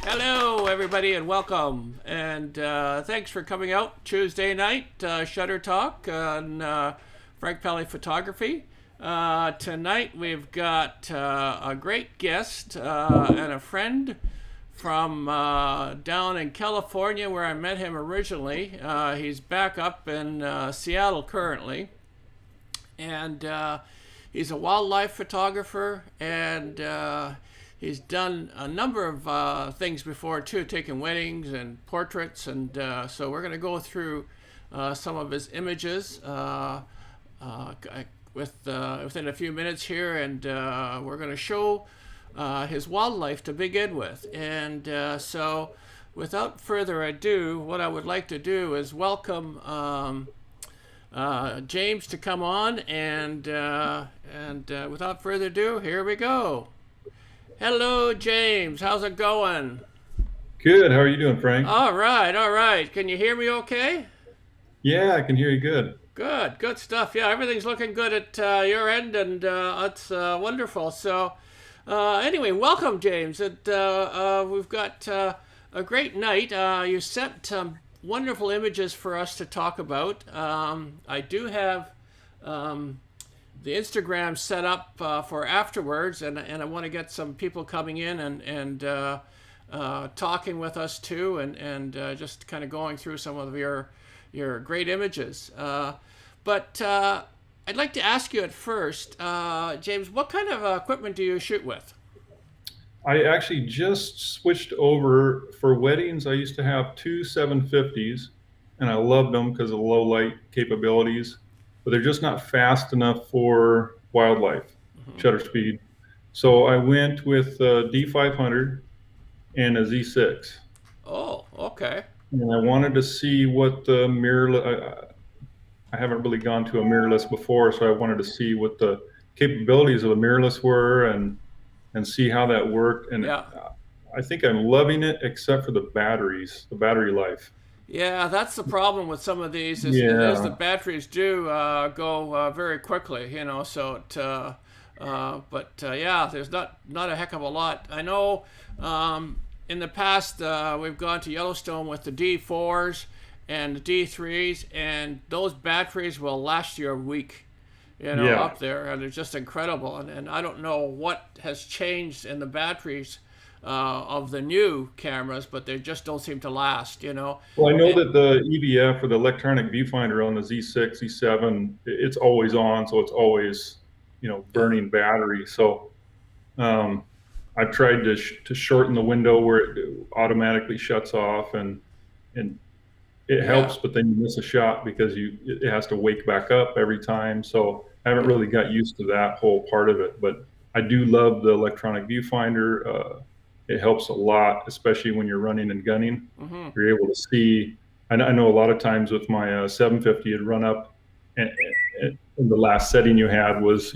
Hello, everybody, and welcome. And thanks for coming out Tuesday night, Shutter Talk on Frank Pali Photography. Tonight we've got a great guest and a friend from down in California, where I met him originally. He's back up in Seattle currently. And he's a wildlife photographer, and he's done a number of things before too, taking weddings and portraits, and so we're going to go through some of his images within a few minutes here, and we're going to show his wildlife to begin with. And so without further ado, what I would like to do is welcome James to come on, and without further ado, here we go. Hello, James. How's it going? Good. How are you doing, Frank? All right, all right. Can you hear me okay? Yeah, I can hear you good. Good stuff. Yeah, everything's looking good at your end, and it's wonderful. So anyway, welcome, James. We've got a great night. You sent some wonderful images for us to talk about. I do have the Instagram set up for afterwards, and I want to get some people coming in and talking with us too, and just kind of going through some of your great images. But I'd like to ask you at first, James, what kind of equipment do you shoot with? I actually just switched over for weddings. I used to have two 750s, and I loved them because of the low light capabilities, but they're just not fast enough for wildlife shutter speed. So I went with a D500 and a Z6. Oh, okay. And I wanted to see what the I haven't really gone to a mirrorless before, so I wanted to see what the capabilities of a mirrorless were and see how that worked. And Yeah. I think I'm loving it, except for the batteries, the battery life. Yeah, that's the problem with some of these is the Yeah, batteries do go very quickly, you know. But yeah, there's not a heck of a lot. I know in the past we've gone to Yellowstone with the D4s and the D3s, and those batteries will last you a week, you know, yeah. up there, and they're just incredible. And I don't know what has changed in the batteries of the new cameras, but they just don't seem to last, you know. Well, I know And, that the EVF or the electronic viewfinder on the Z6, Z7, it's always on, so it's always, yeah, burning battery. So um, I've tried to shorten the window where it automatically shuts off, and it yeah, helps, but then you miss a shot because it has to wake back up every time. So I haven't yeah, really got used to that whole part of it, but I do love the electronic viewfinder. It helps a lot, especially when you're running and gunning. mm-hmm, You're able to see. I know a lot of times with my 750, it'd run up, and the last setting you had was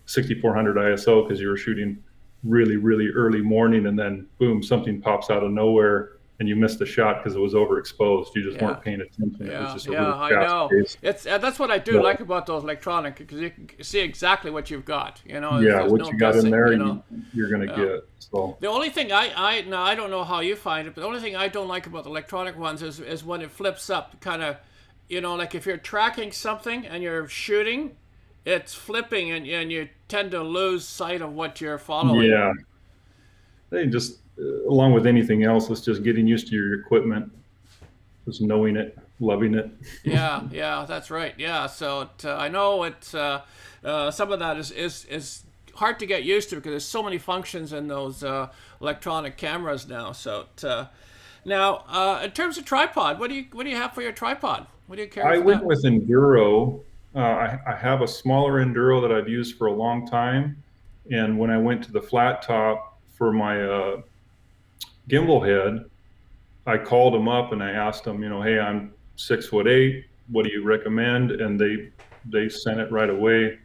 6400 ISO because you were shooting really really early morning, and then boom, something pops out of nowhere and you missed the shot because it was overexposed. You just yeah. weren't paying attention. It was Yeah, just a yeah, really I fast know. pace. It's that's what I do But like about those electronic, because you can see exactly what you've got. You know, yeah, there's what no you got in guessing. there, You know, you're going to yeah. get. So The only thing I now I don't know how you find it, but the only thing I don't like about the electronic ones is when it flips up, kind of, you know, like if you're tracking something and you're shooting, it's flipping, and you tend to lose sight of what you're following. yeah, they just along with anything else, it's just getting used to your equipment, just knowing it, loving it. Yeah, yeah, that's right. Yeah, so I know some of that is hard to get used to because there's so many functions in those electronic cameras now. Now, in terms of tripod, what do you have for your tripod? What do you carry I for went that? with Enduro. I have a smaller Enduro that I've used for a long time, and when I went to the flat top for my gimbal head, I called them up and I asked them, hey, I'm 6'8". What do you recommend? And they sent it right away.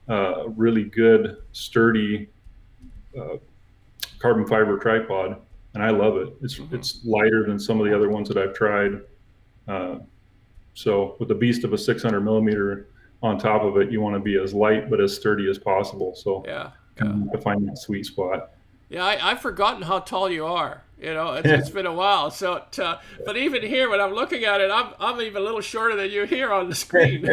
Really good, sturdy uh, carbon fiber tripod, and I love it. Hmm. It's lighter than some of the other ones that I've tried. Uh, so with the beast of a 600 millimeter on top of it, you want to be as light but as sturdy as possible. So Yeah, yeah. kind of to find that sweet spot. Yeah, I've forgotten how tall you are. You know, it's been a while. But even here, when I'm looking at it, I'm even a little shorter than you here on the screen.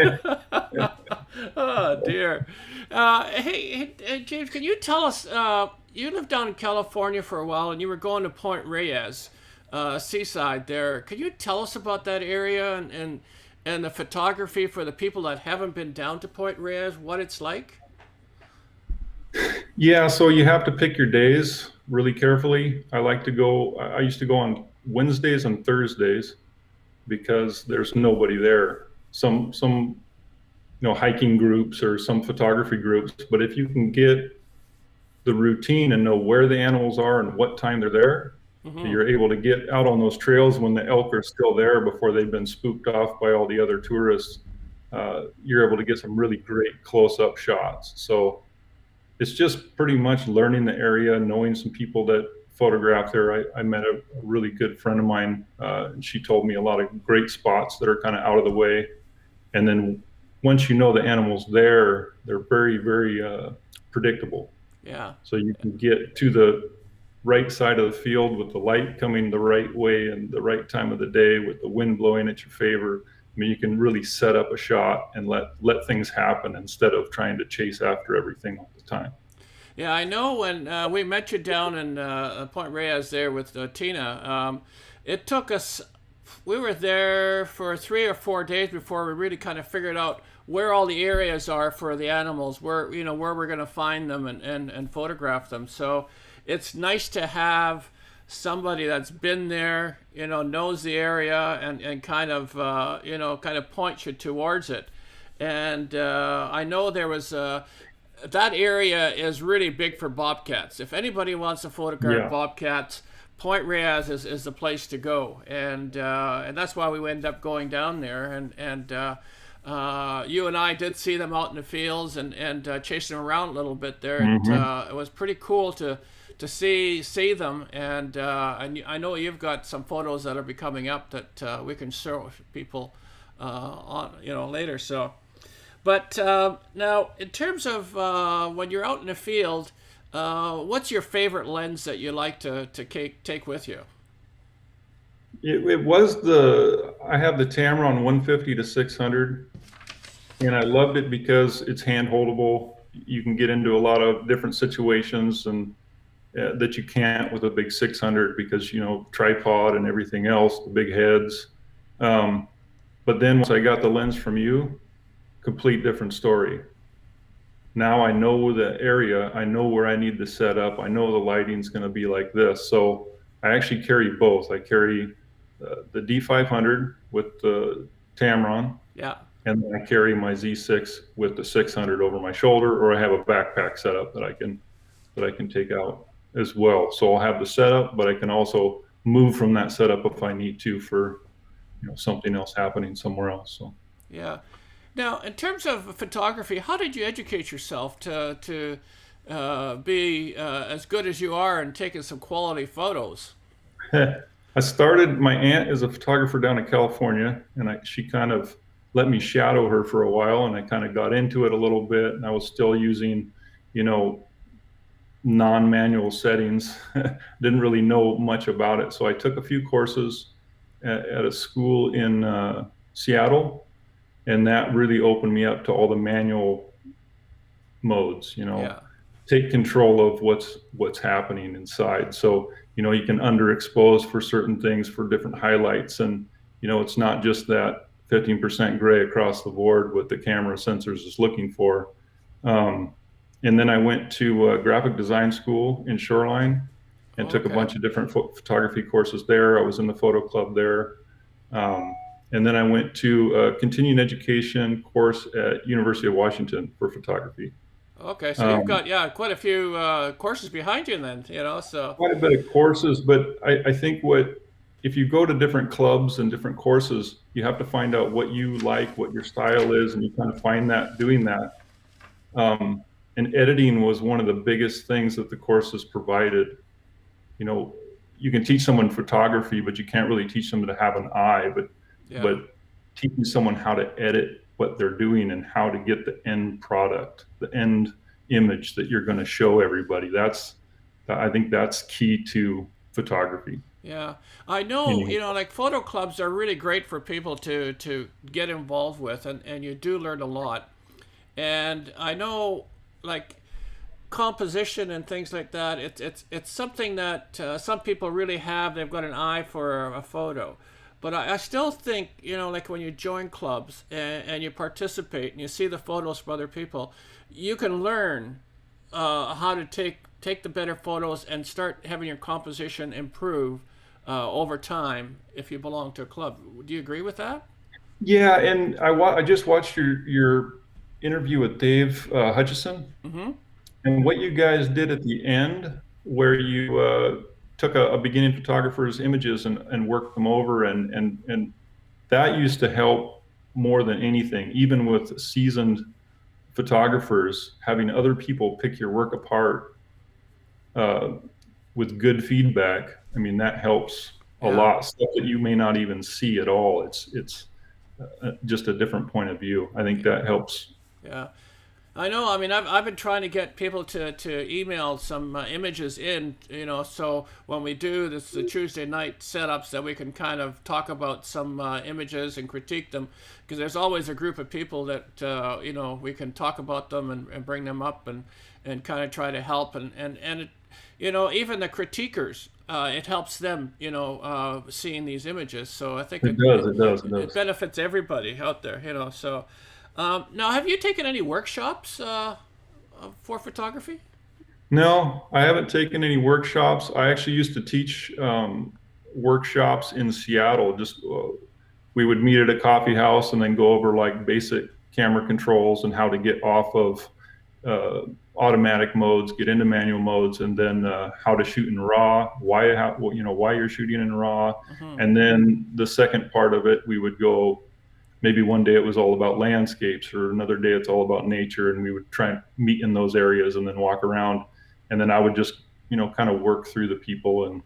Oh dear. Hey, James, can you tell us? You lived down in California for a while, and you were going to Point Reyes, seaside there. Could you tell us about that area and the photography for the people that haven't been down to Point Reyes? What it's like? Yeah, so you have to pick your days really carefully. I like to go, I used to go on Wednesdays and Thursdays because there's nobody there. Some hiking groups or some photography groups, but if you can get the routine and know where the animals are and what time they're there, Mm-hmm. you're able to get out on those trails when the elk are still there before they've been spooked off by all the other tourists. You're able to get some really great close-up shots. So it's just pretty much learning the area, knowing some people that photograph there. I met a really good friend of mine, and she told me a lot of great spots that are kind of out of the way. And then once you know the animals there, they're very, very predictable. Yeah. So you can get to the right side of the field with the light coming the right way and the right time of the day with the wind blowing at your favor. mean, you can really set up a shot and let things happen instead of trying to chase after everything all the time. Yeah, I know when we met you down in Point Reyes there with Tina, it took us, we were there for 3 or 4 days before we really kind of figured out where all the areas are for the animals, where, where we're going to find them and photograph them. So it's nice to have somebody that's been there, knows the area and kind of, kind of points you towards it. And I know there was that area is really big for bobcats. If anybody wants to photograph Yeah. bobcats, Point Reyes is the place to go, and that's why we ended up going down there. And you and I did see them out in the fields and chasing them around a little bit there. It was pretty cool to see them, and I know you've got some photos that will be coming up that we can show people on later. So. But now, in terms of when you're out in the field, what's your favorite lens that you like to take with you? It was I have the Tamron 150 to 600, and I loved it because it's hand holdable. You can get into a lot of different situations and that you can't with a big 600 because, tripod and everything else, the big heads. But then once I got the lens from you, complete different story. Now I know the area, I know where I need to set up, I know the lighting's going to be like this. So I actually carry both. I carry the D500 with the Tamron, Yeah. and then I carry my Z6 with the 600 over my shoulder, or I have a backpack setup that I can take out as well. So I'll have the setup, but I can also move from that setup if I need to for something else happening somewhere else. So Yeah. Now, in terms of photography, how did you educate yourself to be as good as you are and taking some quality photos? I started, my aunt is a photographer down in California, and she kind of let me shadow her for a while, and I kind of got into it a little bit, and I was still using, non-manual settings. Didn't really know much about it. So I took a few courses at a school in Seattle, and that really opened me up to all the manual modes, Yeah. take control of what's happening inside. So, you can underexpose for certain things for different highlights. And, it's not just that 15% gray across the board what the camera sensors is looking for. And then I went to a graphic design school in Shoreline and took a bunch of different photography courses there. I was in the photo club there. And then I went to a continuing education course at University of Washington for photography. Okay, so you've got quite a few courses behind you then, so. Quite a bit of courses, but I think if you go to different clubs and different courses, you have to find out what you like, what your style is, and you kind of find that doing that. And editing was one of the biggest things that the courses provided. You can teach someone photography, but you can't really teach them to have an eye. But teaching someone how to edit what they're doing and how to get the end product, the end image that you're going to show everybody. I think that's key to photography. Yeah, I know, like photo clubs are really great for people to get involved with, and you do learn a lot. And I know, like, composition and things like that, it's something that some people really have. They've got an eye for a photo. But I still think, like when you join clubs and you participate and you see the photos from other people, you can learn how to take the better photos and start having your composition improve over time if you belong to a club. Do you agree with that? Yeah, and I just watched your interview with Dave Hutchison, and what you guys did at the end, where you took a beginning photographer's images and worked them over, and that used to help more than anything, even with seasoned photographers, having other people pick your work apart with good feedback. I mean, that helps a lot, stuff that you may not even see at all. It's just a different point of view. I think that helps. Yeah. I know. I mean, I've been trying to get people to email some images in, so when we do the Tuesday night setups, that we can kind of talk about some images and critique them, because there's always a group of people that we can talk about them and bring them up and kind of try to help and it, even the critiquers. It helps them, seeing these images. So I think It does. It does. It it does. benefits everybody out there, So. Now, have you taken any workshops for photography? No, I haven't taken any workshops. I actually used to teach workshops in Seattle. Just we would meet at a coffee house and then go over like basic camera controls and how to get off of automatic modes, get into manual modes, and then how to shoot in RAW, why you're shooting in RAW, and then the second part of it, we would go. Maybe one day it was all about landscapes, or another day it's all about nature, and we would try and meet in those areas and then walk around, and then I would just kind of work through the people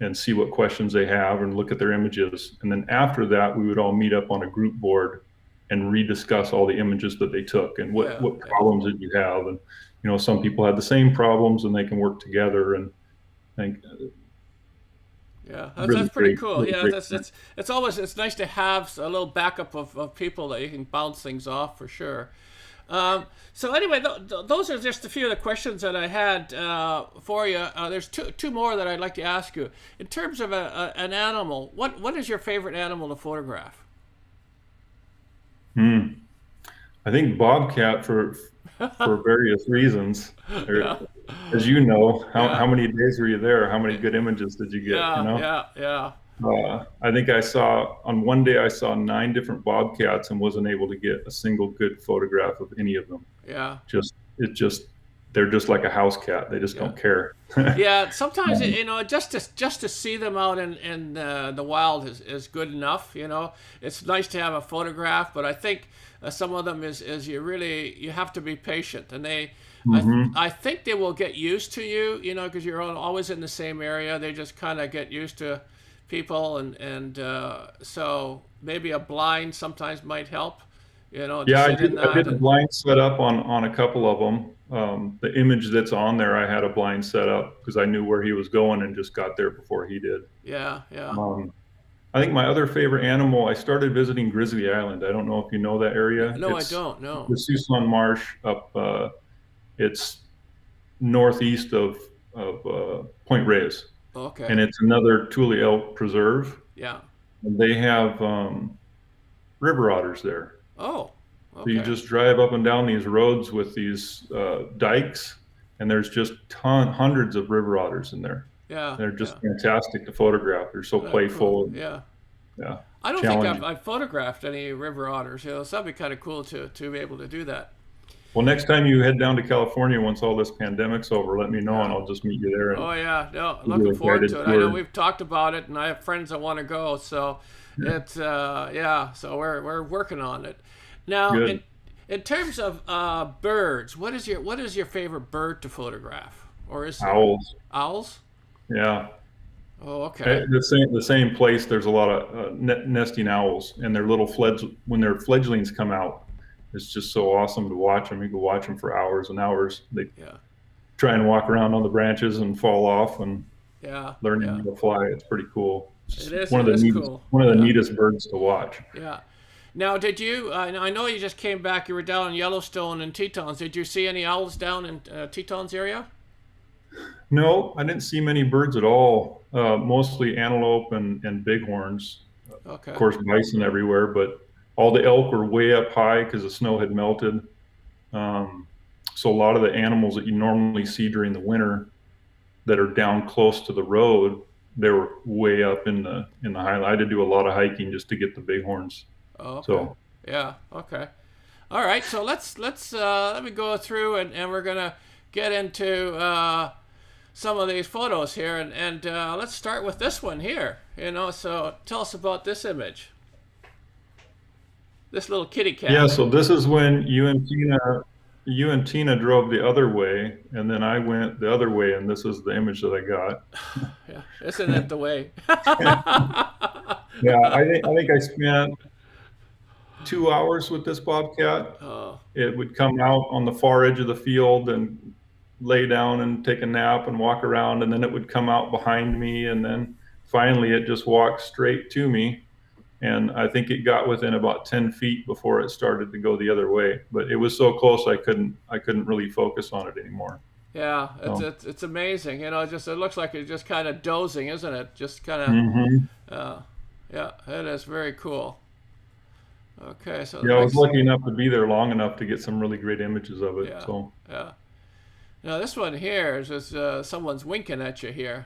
and see what questions they have and look at their images, and then after that we would all meet up on a group board and rediscuss all the images that they took and what problems did you have, and some people had the same problems and they can work together, and I think yeah, really that's pretty great, cool. really Yeah, great. it's nice to have a little backup of people that you can bounce things off for sure. So anyway, those are just a few of the questions that I had for you. There's two more that I'd like to ask you. In terms of an animal, what is your favorite animal to photograph? I think bobcat for various reasons. Yeah. As you know, Yeah. how many days were you there? How many good images did you get? Yeah. I think on one day I saw 9 different bobcats and wasn't able to get a single good photograph of any of them. Yeah. They're just like a house cat. They just don't care. Yeah, sometimes just to see them out in the wild is good enough. It's nice to have a photograph, but I think some of them is you have to be patient, and I think they will get used to you, because you're always in the same area. They just kind of get used to people, and so maybe a blind sometimes might help. Yeah, I did a blind setup on a couple of them. The image that's on there, I had a blind setup because I knew where he was going and just got there before he did. Yeah. I think my other favorite animal, I started visiting Grizzly Island. I don't know if you know that area. No, I don't. No. The Suisun Marsh up, it's northeast of Point Reyes. Okay. And it's another Tule elk preserve. Yeah. And they have river otters there. Oh, okay. So you just drive up and down these roads with these dikes, and there's just hundreds of river otters in there. Yeah. They're just fantastic to photograph. They're so playful. Cool. Yeah. Yeah. I don't think I've photographed any river otters. So that'd be kind of cool to be able to do that. Well, next time you head down to California, once all this pandemic's over, let me know, and I'll just meet you there. Oh yeah, no, looking forward to it. I know we've talked about it, and I have friends that want to go. So it's So we're working on it. Now, in terms of birds, what is your favorite bird to photograph? Or is owls? Owls? Yeah. Oh, okay. The same place. There's a lot of nesting owls, and their little when their fledglings come out, it's just so awesome to watch them. You can watch them for hours and hours. They try and walk around on the branches and fall off and learn how to fly. It's pretty cool. It is one of the neatest birds to watch. Yeah. Now, did you? I know you just came back. You were down in Yellowstone and Tetons. Did you see any owls down in Tetons area? No, I didn't see many birds at all. Mostly antelope and bighorns. Okay. Of course, bison everywhere, but all the elk were way up high because the snow had melted. So a lot of the animals that you normally see during the winter that are down close to the road, they were way up in the highland. I had to do a lot of hiking just to get the bighorns. Oh, okay. So yeah, okay. All right, so let's let me go through and we're gonna get into some of these photos here, and let's start with this one here. So tell us about this image. This little kitty cat. Yeah, so this is when you and Tina drove the other way, and then I went the other way, and this is the image that I got. Yeah, isn't it the way? Yeah, I think I spent 2 hours with this bobcat. Oh, It would come out on the far edge of the field and lay down and take a nap and walk around, and then it would come out behind me, and then finally it just walked straight to me. And I think it got within about 10 feet before it started to go the other way. But it was so close I couldn't really focus on it anymore. yeah, So, it's amazing. You know, just it looks like it's just kind of dozing, isn't it? Just kind mhm. of, yeah, it is very cool. Okay, so the Yeah, I was next, lucky enough to be there long enough to get some really great images of it. yeah, So yeah. Now this one here is just someone's winking at you here.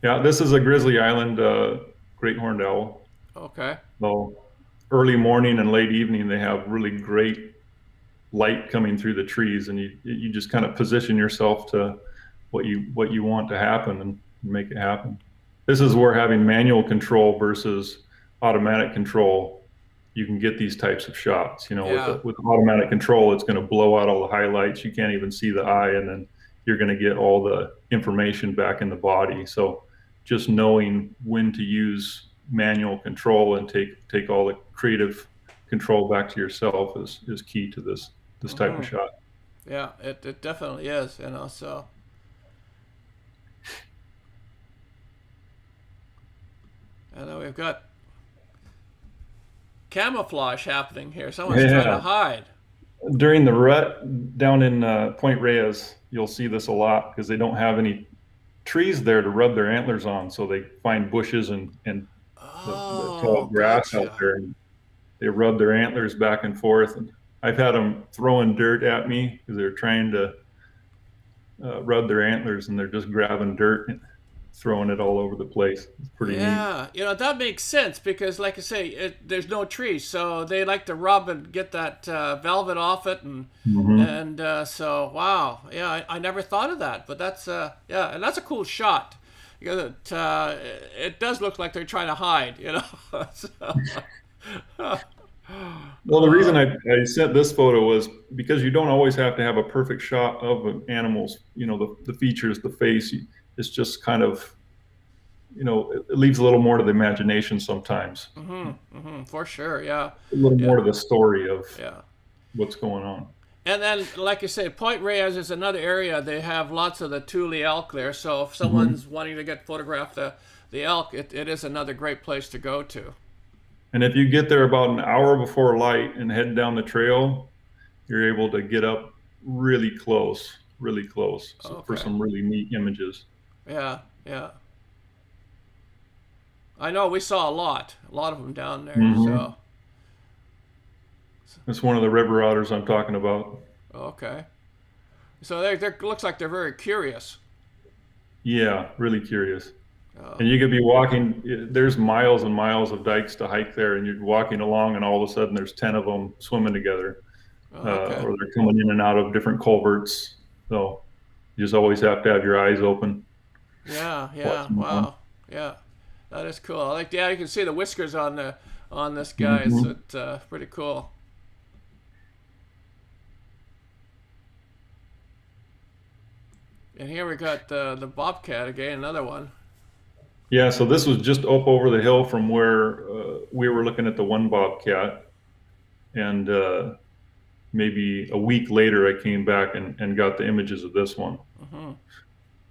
yeah, this is a Grizzly Island great horned owl. Okay. So early morning and late evening, they have really great light coming through the trees, and you just kind of position yourself to what you want to happen and make it happen. This is where having manual control versus automatic control, you can get these types of shots. You know, Yeah. with automatic control, it's going to blow out all the highlights. You can't even see the eye, and then you're going to get all the information back in the body. So just knowing when to use manual control and take all the creative control back to yourself is key to this type of shot. Yeah, it definitely is, you know, so. And then we've got camouflage happening here. Someone's trying to Yeah. hide. During the rut down in Point Reyes, you'll see this a lot because they don't have any trees there to rub their antlers on. So they find bushes and the tall Oh, grass out gotcha. there, and they rub their antlers back and forth. And I've had them throwing dirt at me because they're trying to rub their antlers, and they're just grabbing dirt and throwing it all over the place. It's pretty neat. Yeah, you know, that makes sense because, like I say, there's no trees, so they like to rub and get that velvet off it, Hmm. so wow, yeah, I never thought of that, but that's yeah, and that's a cool shot because it does look like they're trying to hide, you know. So, Well, the reason I sent this photo was because you don't always have to have a perfect shot of an animal's, the features, the face. It's just kind of, it leaves a little more to the imagination sometimes, for sure, yeah, a little yeah, more to the story of yeah. what's going on. And then, like you say, Point Reyes is another area. They have lots of the Thule elk there. So if Hmm. someone's wanting to get photographed the elk, it is another great place to go to. And if you get there about an hour before light and head down the trail, you're able to get up really close, so for Okay. some really neat images. Yeah, yeah. I know we saw a lot of them down there. Hmm. So, That's one of the river otters I'm talking about. okay. So they looks like they're very curious. Yeah, really curious. Oh, And you could be walking, there's miles and miles of dikes to hike there, and you're walking along, and all of a sudden there's 10 of them swimming together, okay. or they're coming in and out of different culverts. So you just always have to have your eyes open, Yeah, yeah. watching them. Wow. Yeah, that is cool. I like. Yeah, you can see the whiskers on this guy. Hmm. It's pretty cool. And here we got the bobcat again, another one. Yeah, so this was just up over the hill from where we were looking at the one bobcat, and maybe a week later I came back and got the images of this one.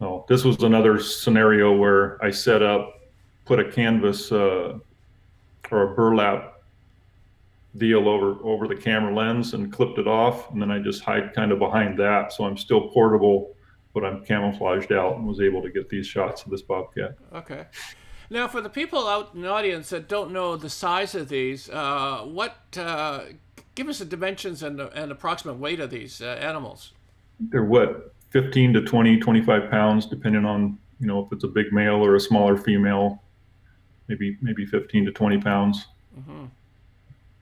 Oh, this was another scenario where I set up, put a canvas or a burlap deal over the camera lens and clipped it off, and then I just hide kind of behind that, so I'm still portable, but I'm camouflaged out, and was able to get these shots of this bobcat. Okay. Now, for the people out in the audience that don't know the size of these, give us the dimensions and approximate weight of these animals. They're what, 15 to 20, 25 pounds, depending on, if it's a big male or a smaller female, maybe 15 to 20 pounds.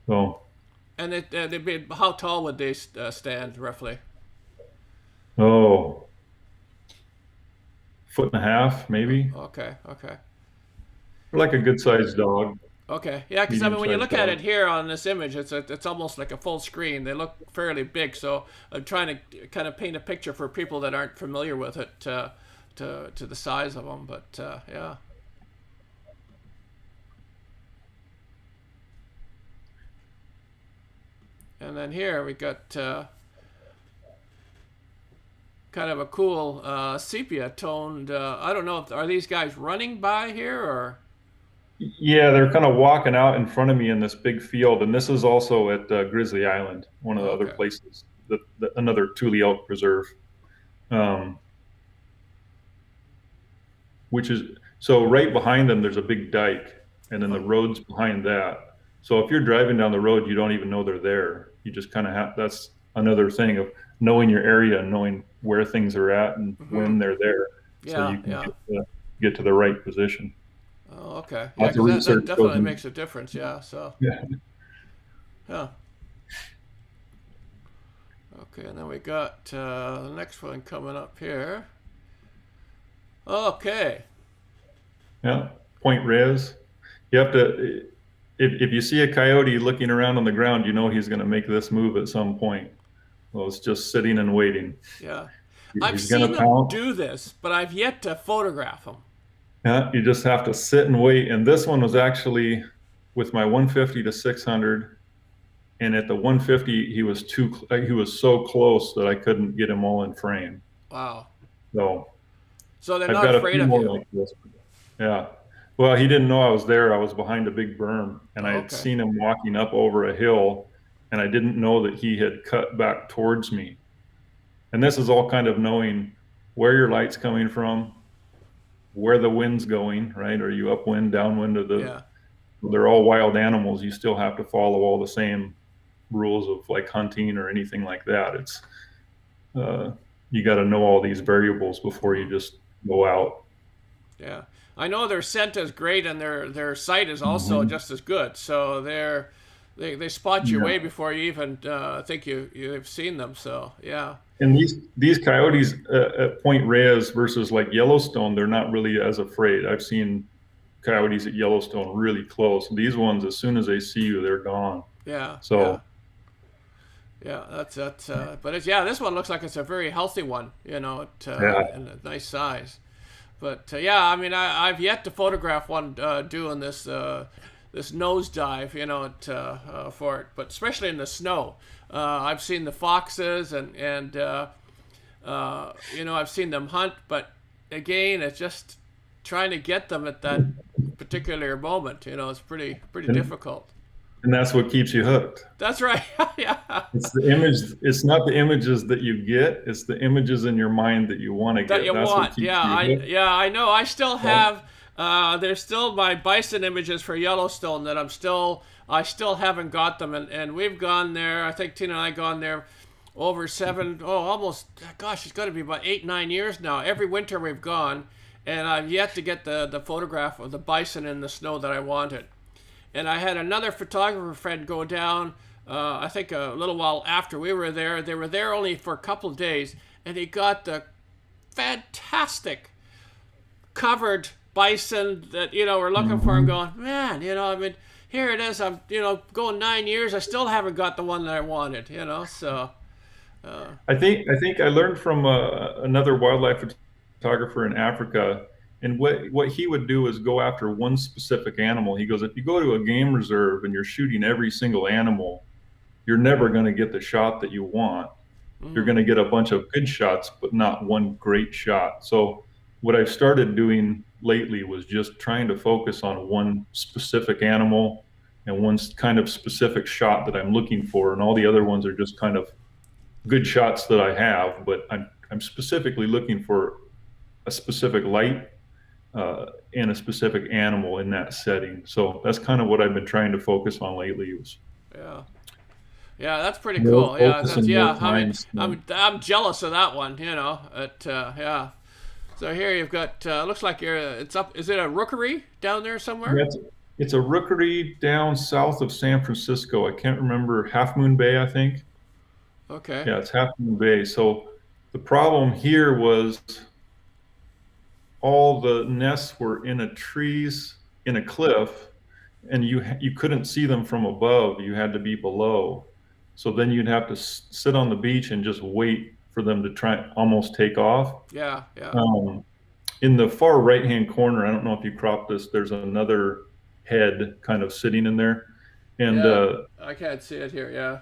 So, And how tall would they stand roughly? oh, foot and a half, maybe. Okay, okay. They're like a good sized dog, Okay, yeah, because I medium mean, when you sized look at dog. it here on this image, it's almost like a full screen. They look fairly big, so I'm trying to kind of paint a picture for people that aren't familiar with it to the size of them. But yeah, And then here we got kind of a cool sepia toned. I don't know if are these guys running by here or. Yeah, they're kind of walking out in front of me in this big field, and this is also at Grizzly Island, one of the other Okay. places, another Tule Elk Preserve, um, which is so right behind them. There's a big dike, and then the road's behind that. So if you're driving down the road, you don't even know they're there. You just kind of have. That's another thing of knowing your area and knowing where things are at and when they're there, so Yeah, you can yeah. get to the right position. Oh, okay. Yeah, Lots of because that research goes definitely in. makes a difference. Yeah. So. Yeah. Yeah. Okay, and then we got the next one coming up here. Okay. Yeah, point res. You have to, if you see a coyote looking around on the ground, you know he's going to make this move at some point. Well, it's just sitting and waiting. Yeah. I've He's going seen to them pounce. do this, but I've yet to photograph them. Yeah, you just have to sit and wait. And this one was actually with my 150 to 600. And at the 150, he was so close that I couldn't get him all in frame. Wow. So So they're I've not got a afraid few of more you. like this. Yeah. Well, he didn't know I was there. I was behind a big berm, and I had Okay. seen him walking up over a hill, and I didn't know that he had cut back towards me. And this is all kind of knowing where your light's coming from, where the wind's going, right? Are you upwind, downwind of the, Yeah. they're all wild animals. You still have to follow all the same rules of like hunting or anything like that. It's, you got to know all these variables before you just go out. Yeah. I know their scent is great and their sight is also Mhm. just as good. So they spot you Yeah. way before you even think you've seen them. So yeah. And these coyotes at Point Reyes versus like Yellowstone, they're not really as afraid. I've seen coyotes at Yellowstone really close. These ones, as soon as they see you, they're gone. Yeah. Yeah. So Yeah, that's. But it's yeah. This one looks like it's a very healthy one. You know, yeah, and a nice size. But yeah, I mean, I've yet to photograph one doing this nosedive. You know, for it. But especially in the snow, I've seen the foxes and you know I've seen them hunt. But again, it's just trying to get them at that particular moment. You know, it's pretty and, difficult. and that's what keeps you hooked. That's right. Yeah. It's the image. It's not the images that you get. It's the images in your mind that you want to That get. you That's what want. keeps Yeah, you hooked. I know. I still Right? have. There's still my bison images for Yellowstone that I still haven't got them, and we've gone there. I think Tina and I gone there over almost. Gosh, it's got to be about 8-9 years now. Every winter we've gone, and I've yet to get the photograph of the bison in the snow that I wanted. And I had another photographer friend go down. I think a little while after we were there. They were there only for a couple of days, and he got the fantastic covered bison that we're looking for. I'm going, man, I mean, here it is. I'm going 9 years. I still haven't got the one that I wanted. So I think I learned from another wildlife photographer in Africa, and what he would do is go after one specific animal. He goes, if you go to a game reserve and you're shooting every single animal, you're never going to get the shot that you want. You're going to get a bunch of good shots, but not one great shot. So what I've started doing lately was just trying to focus on one specific animal and one kind of specific shot that I'm looking for, and all the other ones are just kind of good shots that I have, but I'm specifically looking for a specific light and a specific animal in that setting. So that's kind of what I've been trying to focus on lately. Was yeah. Yeah, that's pretty more cool. Yeah, focus that's and more yeah. I mean, time I'm jealous of that one. Yeah. So here you've got. Looks like it's up. Is it a rookery down there somewhere? it's a rookery down south of San Francisco. I can't remember, Half Moon Bay, I think. Okay. Yeah, it's Half Moon Bay. So the problem here was all the nests were in a trees in a cliff, and you couldn't see them from above. You had to be below. So then you'd have to sit on the beach and just wait for them to try almost take off. Yeah. Yeah. In the far right hand corner, I don't know if you cropped this, there's another head kind of sitting in there. And Yeah. I can't see it here. Yeah.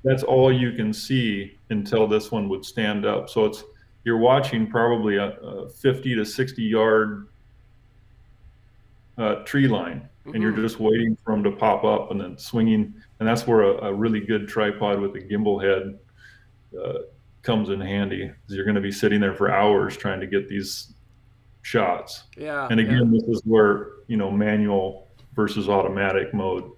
that's all you can see until this one would stand up. So you're watching probably a 50 to 60 yard tree line, and you're just waiting for them to pop up and then swinging. And that's where a really good tripod with a gimbal head comes in handy. You're going to be sitting there for hours trying to get these shots. Yeah. And again, this is where, manual versus automatic mode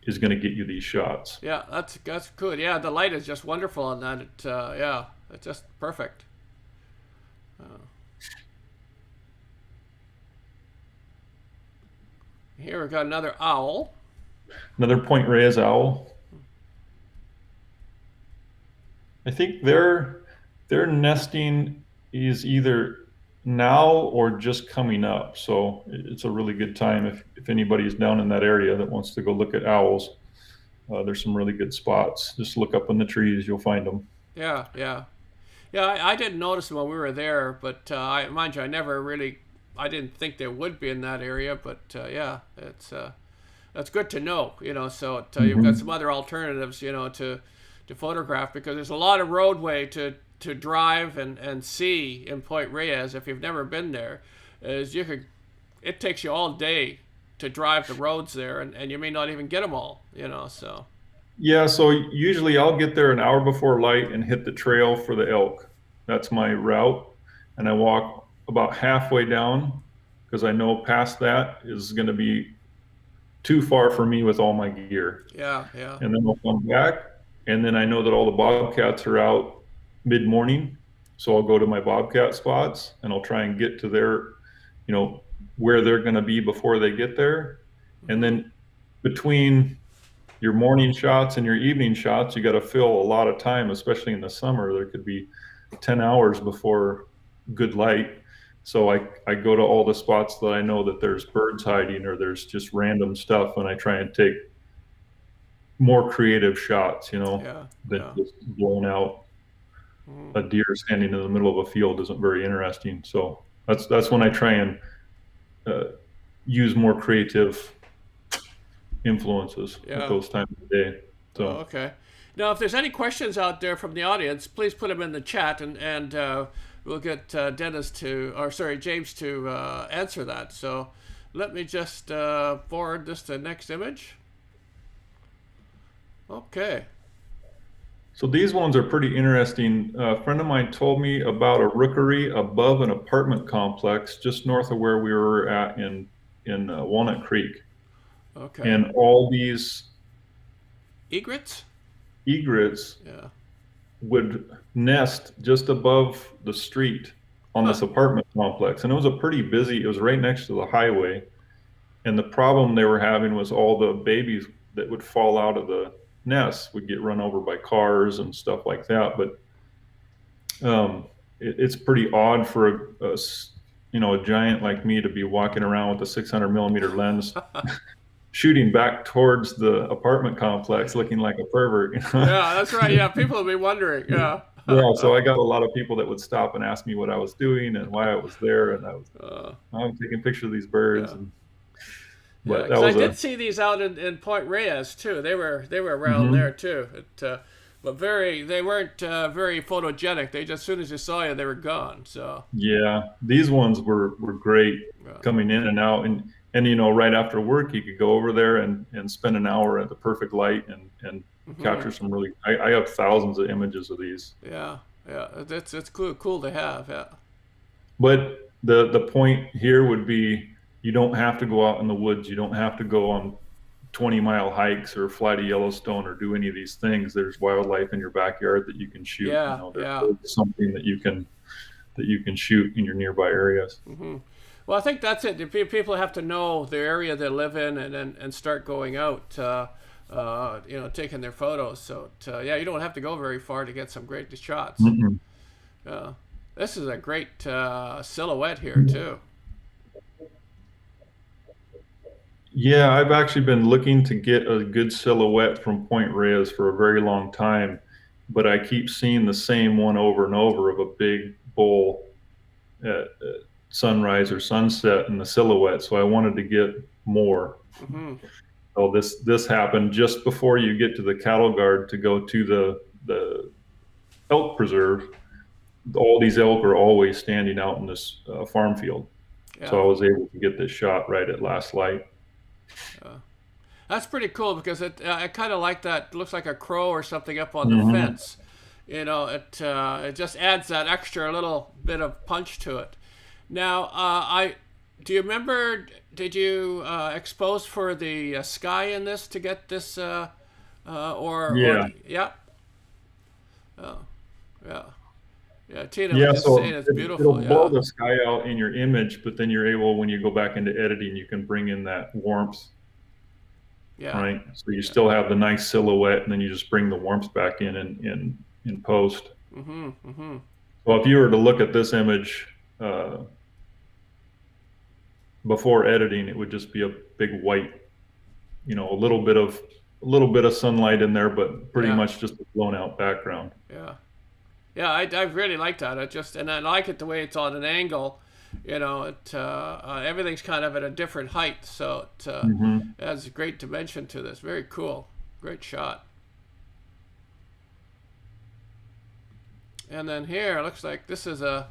is going to get you these shots. Yeah, that's good. Yeah, the light is just wonderful on that. It's just perfect. Here we got another owl. Another Point Reyes owl. I think their nesting is either now or just coming up. So it's a really good time if anybody's down in that area that wants to go look at owls. There's some really good spots. Just look up in the trees, you'll find them. Yeah. I didn't notice them when we were there, but mind you, I didn't think they would be in that area. But yeah, that's good to know. So you've got some other alternatives, to photograph, because there's a lot of roadway to drive and see in Point Reyes. If you've never been there, it takes you all day to drive the roads there, and you may not even get them all, so. Yeah, so usually I'll get there an hour before light and hit the trail for the elk. That's my route. And I walk about halfway down because I know past that is going to be too far for me with all my gear. Yeah. And then I'll come back, and then I know that all the bobcats are out mid-morning. So I'll go to my bobcat spots and I'll try and get to their, where they're going to be before they get there. And then between your morning shots and your evening shots, you got to fill a lot of time, especially in the summer. There could be 10 hours before good light. So I go to all the spots that I know that there's birds hiding or there's just random stuff, and I try and take more creative shots, than just blown out. A deer standing in the middle of a field isn't very interesting. So that's when I try and use more creative influences at those times of the day. So okay. Now, if there's any questions out there from the audience, please put them in the chat, and we'll get James to answer that. So let me just forward this to the next image. Okay. So these ones are pretty interesting. A friend of mine told me about a rookery above an apartment complex just north of where we were at in Walnut Creek. Okay. And all these egrets would nest just above the street on this apartment complex. And it was it was right next to the highway. And the problem they were having was all the babies that would fall out of the nests would get run over by cars and stuff like that. But it's pretty odd for a giant like me to be walking around with a 600 millimeter lens shooting back towards the apartment complex looking like a pervert. Yeah, that's right. Yeah, people will be wondering. Yeah. So I got a lot of people that would stop and ask me what I was doing and why I was there, and I'm taking pictures of these birds. Yeah. But I did see these out in Point Reyes too. They were around there too. But they weren't very photogenic. They just, as soon as you saw you, they were gone. So yeah, these ones were great coming in and out, and right after work you could go over there and spend an hour at the perfect light and capture some really. I have thousands of images of these. Yeah, it's cool to have. Yeah. But the point here would be, you don't have to go out in the woods. You don't have to go on 20-mile hikes or fly to Yellowstone or do any of these things. There's wildlife in your backyard that you can shoot. There's something that you can shoot in your nearby areas. Well, I think that's it. People have to know the area they live in and start going out, taking their photos. So you don't have to go very far to get some great shots. This is a great silhouette here too. Yeah, I've actually been looking to get a good silhouette from Point Reyes for a very long time, but I keep seeing the same one over and over of a big bull at sunrise or sunset in the silhouette. So I wanted to get more. So this happened just before you get to the cattle guard to go to the elk preserve. All these elk are always standing out in this farm field. Yeah. So I was able to get this shot right at last light. That's pretty cool because I kind of like that. It looks like a crow or something up on the fence. You know, it just adds that extra little bit of punch to it. Now, do you remember? Did you expose for the sky in this to get this? Yeah. Yeah. Oh, yeah. Yeah, Tina was just saying it's beautiful. It'll blow the sky out in your image, but then you're able, when you go back into editing, you can bring in that warmth. Yeah. Right. So you still have the nice silhouette, and then you just bring the warmth back in post. Well, if you were to look at this image before editing, it would just be a big white, you know, a little bit of sunlight in there, but pretty much just a blown out background. Yeah. Yeah, I really like that. And I like it the way it's on an angle. You know, everything's kind of at a different height, so it adds a great dimension to this. Very cool. Great shot. And then here, it looks like this is a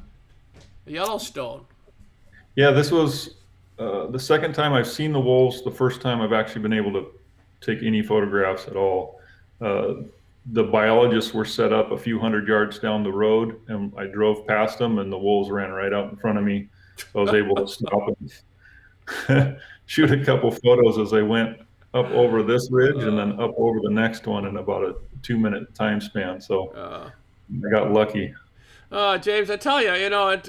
Yellowstone. Yeah, this was the second time I've seen the wolves. The first time I've actually been able to take any photographs at all. The biologists were set up a few hundred yards down the road, and I drove past them, and the wolves ran right out in front of me. So I was able to stop and shoot a couple photos as I went up over this ridge and then up over the next one in about a 2-minute time span. So I got lucky. James, I tell you, you know,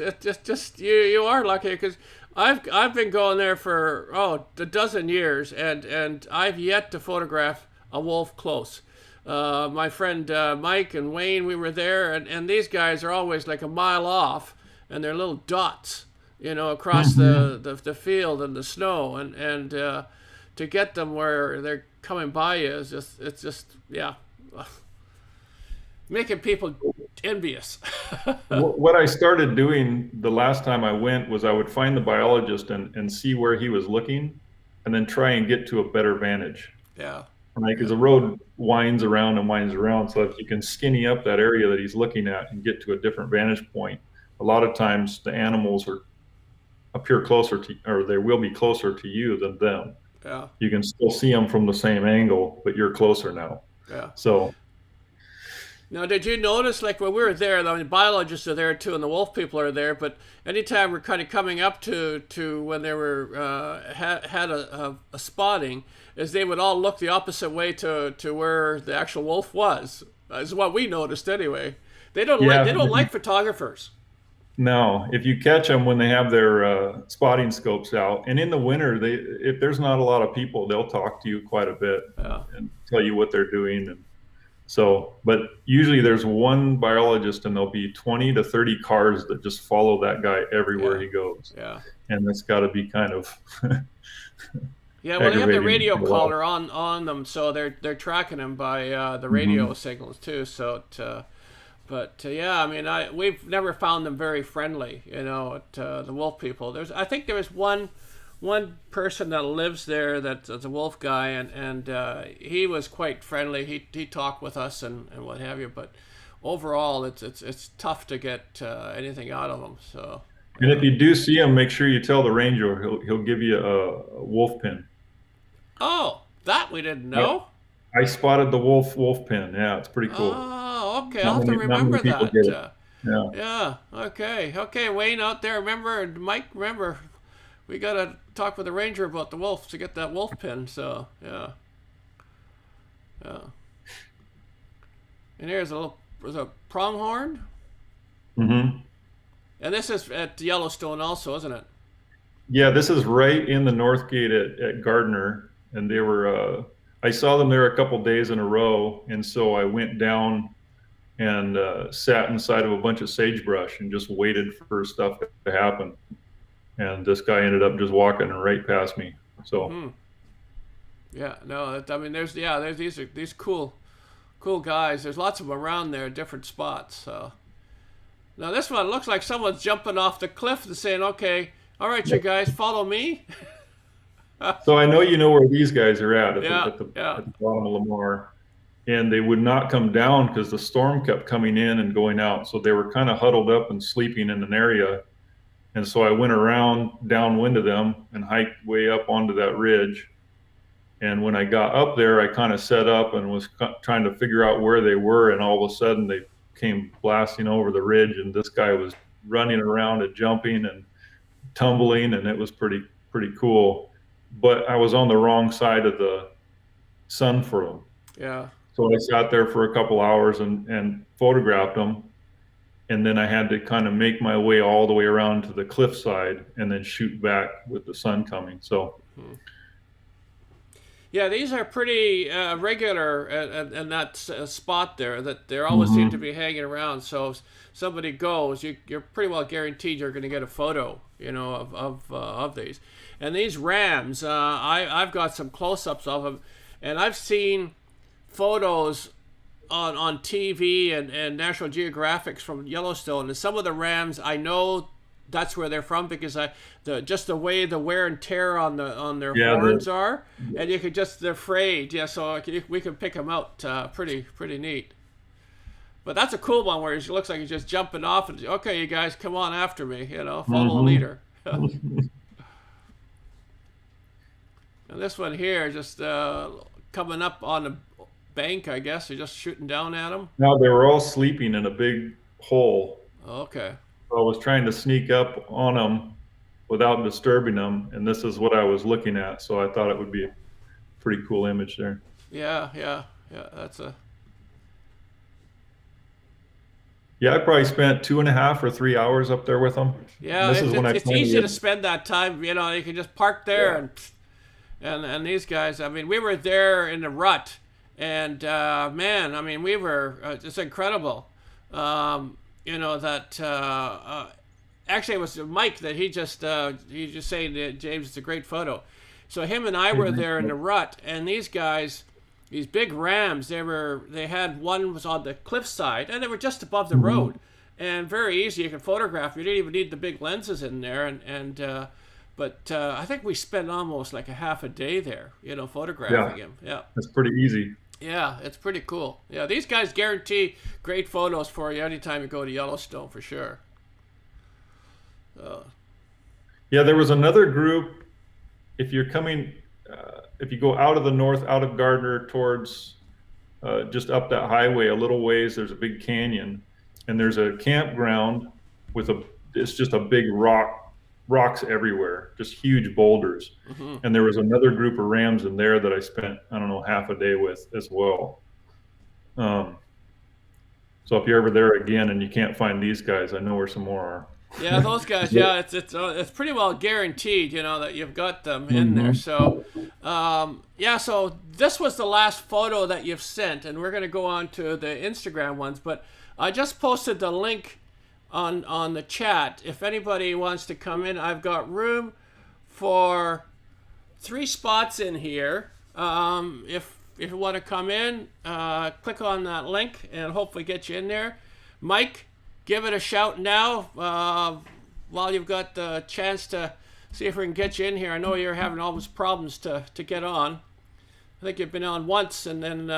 you are lucky because I've been going there for a dozen years, and I've yet to photograph a wolf close. My friend Mike and Wayne, we were there, and these guys are always like a mile off, and they're little dots, you know, across the field and the snow, and to get them where they're coming by you is just making people envious. What I started doing the last time I went was I would find the biologist and see where he was looking, and then try and get to a better vantage. Yeah. Right, because the road winds around and winds around. So if you can skinny up that area that he's looking at and get to a different vantage point, a lot of times the animals appear closer to, or they will be closer to you than them. Yeah. You can still see them from the same angle, but you're closer now. Yeah. So. Now, did you notice, like when we were there, the biologists are there too, and the wolf people are there, but anytime we're kind of coming up to when they were had a spotting, is they would all look the opposite way to where the actual wolf was. Is what we noticed anyway. They don't like photographers. No, if you catch them when they have their spotting scopes out, and in the winter, if there's not a lot of people, they'll talk to you quite a bit and tell you what they're doing. And so, but usually there's one biologist, and there'll be 20 to 30 cars that just follow that guy everywhere he goes. Yeah, and that's got to be kind of. Yeah, well, they have the radio collar on them, so they're tracking them by the radio signals too. So, yeah, I mean, we've never found them very friendly. You know, the wolf people. I think there was one person that lives there that's a wolf guy, and he was quite friendly. He talked with us and what have you. But overall, it's tough to get anything out of them. So. And if you do see him, make sure you tell the ranger. He'll give you a wolf pin. Oh, that we didn't know. I spotted the wolf pin. Yeah, it's pretty cool. Oh, okay. I'll have to remember that. Yeah. Okay. Wayne out there, remember, and Mike, remember, we gotta talk with the ranger about the wolf to get that wolf pin. So yeah. And there's a pronghorn. Mm-hmm. And this is at Yellowstone also, isn't it? Yeah, this is right in the North Gate at Gardner. And they were, I saw them there a couple days in a row. And so I went down and sat inside of a bunch of sagebrush and just waited for stuff to happen. And this guy ended up just walking right past me. So. Yeah, no, I mean, there's these cool guys. There's lots of them around there, different spots. So. Now this one looks like someone's jumping off the cliff and saying, "Okay, all right, you guys, follow me." So I know you know where these guys are at Yeah, at the yeah. at the bottom of Lamar, and they would not come down because the storm kept coming in and going out. So they were kind of huddled up and sleeping in an area. And so I went around downwind of them and hiked way up onto that ridge. And when I got up there, I kind of set up and was trying to figure out where they were. And all of a sudden, they came blasting over the ridge, and this guy was running around and jumping and tumbling, and it was pretty cool. But I was on the wrong side of the sun for them. Yeah. So I sat there for a couple hours and photographed them. And then I had to kind of make my way all the way around to the cliffside and then shoot back with the sun coming. So, Yeah, these are pretty regular in that spot there. That they always seem to mhm. be hanging around. So if somebody goes, you're pretty well guaranteed you're going to get a photo, of these. And these rams, I've got some close-ups of them, and I've seen photos on TV and National Geographics from Yellowstone, and some of the rams I know that's where they're from because just the way the wear and tear on their Yeah, horns are, and you could just they're frayed. Yeah, so we can pick them out. Pretty neat. But that's a cool one where he looks like he's just jumping off and okay, you guys, come on after me. Follow the Mhm. leader. And this one here, just coming up on the bank, I guess. They're just shooting down at him. Now they were all sleeping in a big hole. Okay. So I was trying to sneak up on them without disturbing them, and this is what I was looking at. So I thought it would be a pretty cool image there. Yeah. That's a Yeah, I probably spent 2.5 or 3 hours up there with them. And yeah. this is when I It's finally easy to get, spend that time. You can just park there yeah. and these guys. I mean, we were there in the rut, and man, I mean, we were it's incredible. That actually it was Mike that he just saying that James, it's a great photo. So him and I were there in the rut, and these guys, these big rams, they had one was on the cliffside, and they were just above the Mhm. road, and very easy you can photograph. You didn't even need the big lenses in there, but I think we spent almost like a half a day there, Yeah, photographing him. Yeah. that's pretty easy. Yeah, it's pretty cool. Yeah, these guys guarantee great photos for you anytime you go to Yellowstone for sure. Uh, Yeah, there was another group. If you're coming, if you go out of the north, out of Gardner towards just up that highway a little ways, there's a big canyon, and there's a campground with it's just a big rocks everywhere, just huge boulders. mhm. And there was another group of rams in there that I spent, I don't know, half a day with as well. Um, so if you're ever there again and you can't find these guys, I know where some more are. Yeah, those guys. Yeah, it's pretty well guaranteed, that you've got them in there. Hmm. So, yeah. So this was the last photo that you've sent, and we're gonna go on to the Instagram ones. But I just posted the link on the chat. If anybody wants to come in, I've got room for 3 spots in here. If you want to come in, click on that link and hopefully get you in there. Mike, give it a shout now while you've got the chance to see if we can get you in here. I know you're having all these problems to get on. I think you've been on once and then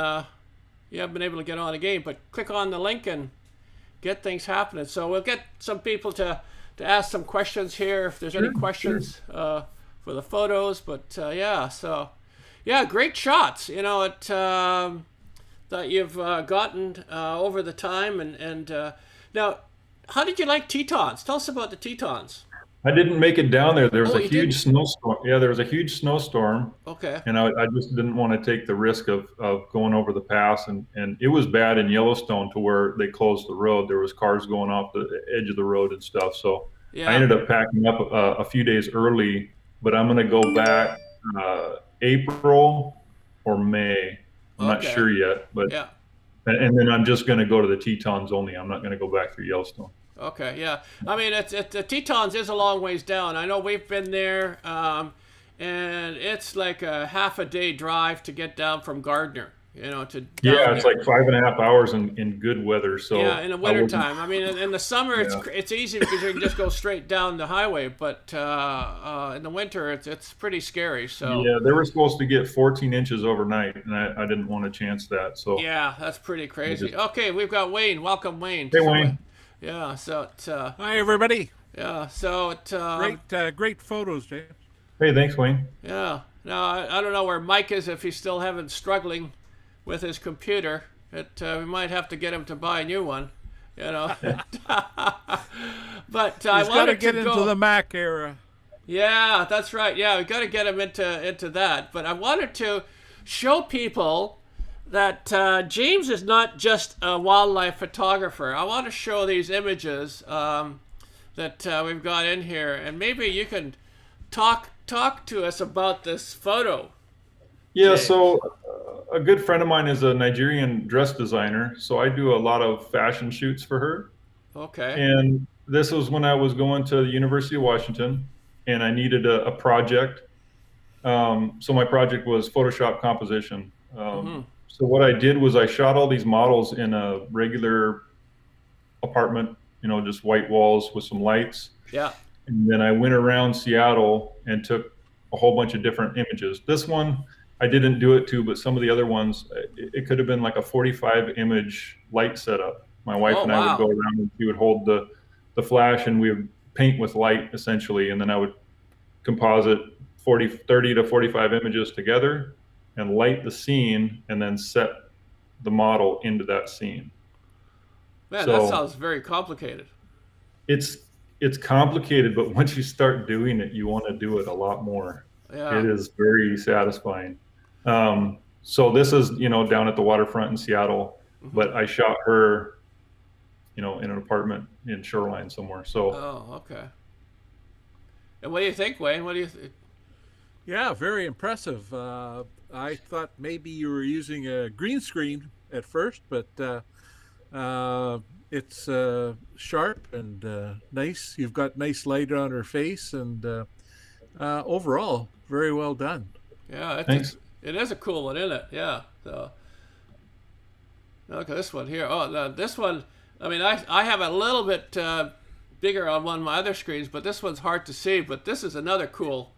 you haven't been able to get on again. But click on the link and get things happening. So we'll get some people to ask some questions here if there's any questions for the photos. But yeah, so yeah, great shots. That you've gotten over the time and now, how did you like Tetons? Tell us about the Tetons. I didn't make it down there. There was Oh, a you huge didn't? snowstorm. Yeah, there was a huge snowstorm, Okay. and I just didn't want to take the risk of going over the pass. And it was bad in Yellowstone to where they closed the road. There was cars going off the edge of the road and stuff. So I Yeah. ended up packing up a few days early, but I'm going to go back April or May. I'm not Okay. sure yet, but Yeah. and then I'm just going to go to the Tetons only. I'm not going to go back through Yellowstone. Okay. Yeah. I mean, the Tetons is a long ways down. I know we've been there, and it's like a half a day drive to get down from Gardner. to Yeah, down it's there. like 5.5 hours in good weather. Yeah, So in the I wouldn't. wintertime. I mean, in the summer Yeah. it's easy because you can just go straight down the highway, but in the winter it's pretty scary. So Yeah, they were supposed to get 14 inches overnight, and I didn't want to chance that. So yeah, that's pretty I crazy. just, Okay, we've got Wayne. Welcome, Wayne. hey, So, Wayne. yeah, so Hi, everybody. yeah, so Great photos, Jay. Hey, thanks, Wayne. yeah. Now I don't know where Mike is if he's still having struggling with his computer. We might have to get him to buy a new one. But I He's got to wanted get to go. into the Mac era. Yeah, that's right. Yeah, we got to get him into that. But I wanted to show people that James is not just a wildlife photographer. I want to show these images that we've got in here, and maybe you can talk to us about this photo. Yeah, James. so a good friend of mine is a Nigerian dress designer, so I do a lot of fashion shoots for her. Okay. And this was when I was going to the University of Washington, and I needed a project. So my project was Photoshop composition. So what I did was I shot all these models in a regular apartment, just white walls with some lights. Yeah. And then I went around Seattle and took a whole bunch of different images. This one I didn't do it to, but some of the other ones, it could have been like a 45 image light setup. My wife and I would go around and she would hold the flash and we would paint with light essentially. And then I would composite 30 to 45 images together and light the scene and then set the model into that scene. Man, So that sounds very complicated. it's complicated, but once you start doing it, you want to do it a lot more. Yeah. It is very satisfying. So this is, down at the waterfront in Seattle, but I shot her, in an apartment in Shoreline somewhere. So, Oh, okay. And what do you think, Wayne? What do you think? Yeah, very impressive. I thought maybe you were using a green screen at first, but it's sharp and nice. You've got nice light on her face, and overall, very well done. Yeah, thanks. It is a cool one, isn't it? Yeah. So, look at this one here. Oh, no, this one. I mean, I have a little bit bigger on one of my other screens, but this one's hard to see. But this is another cool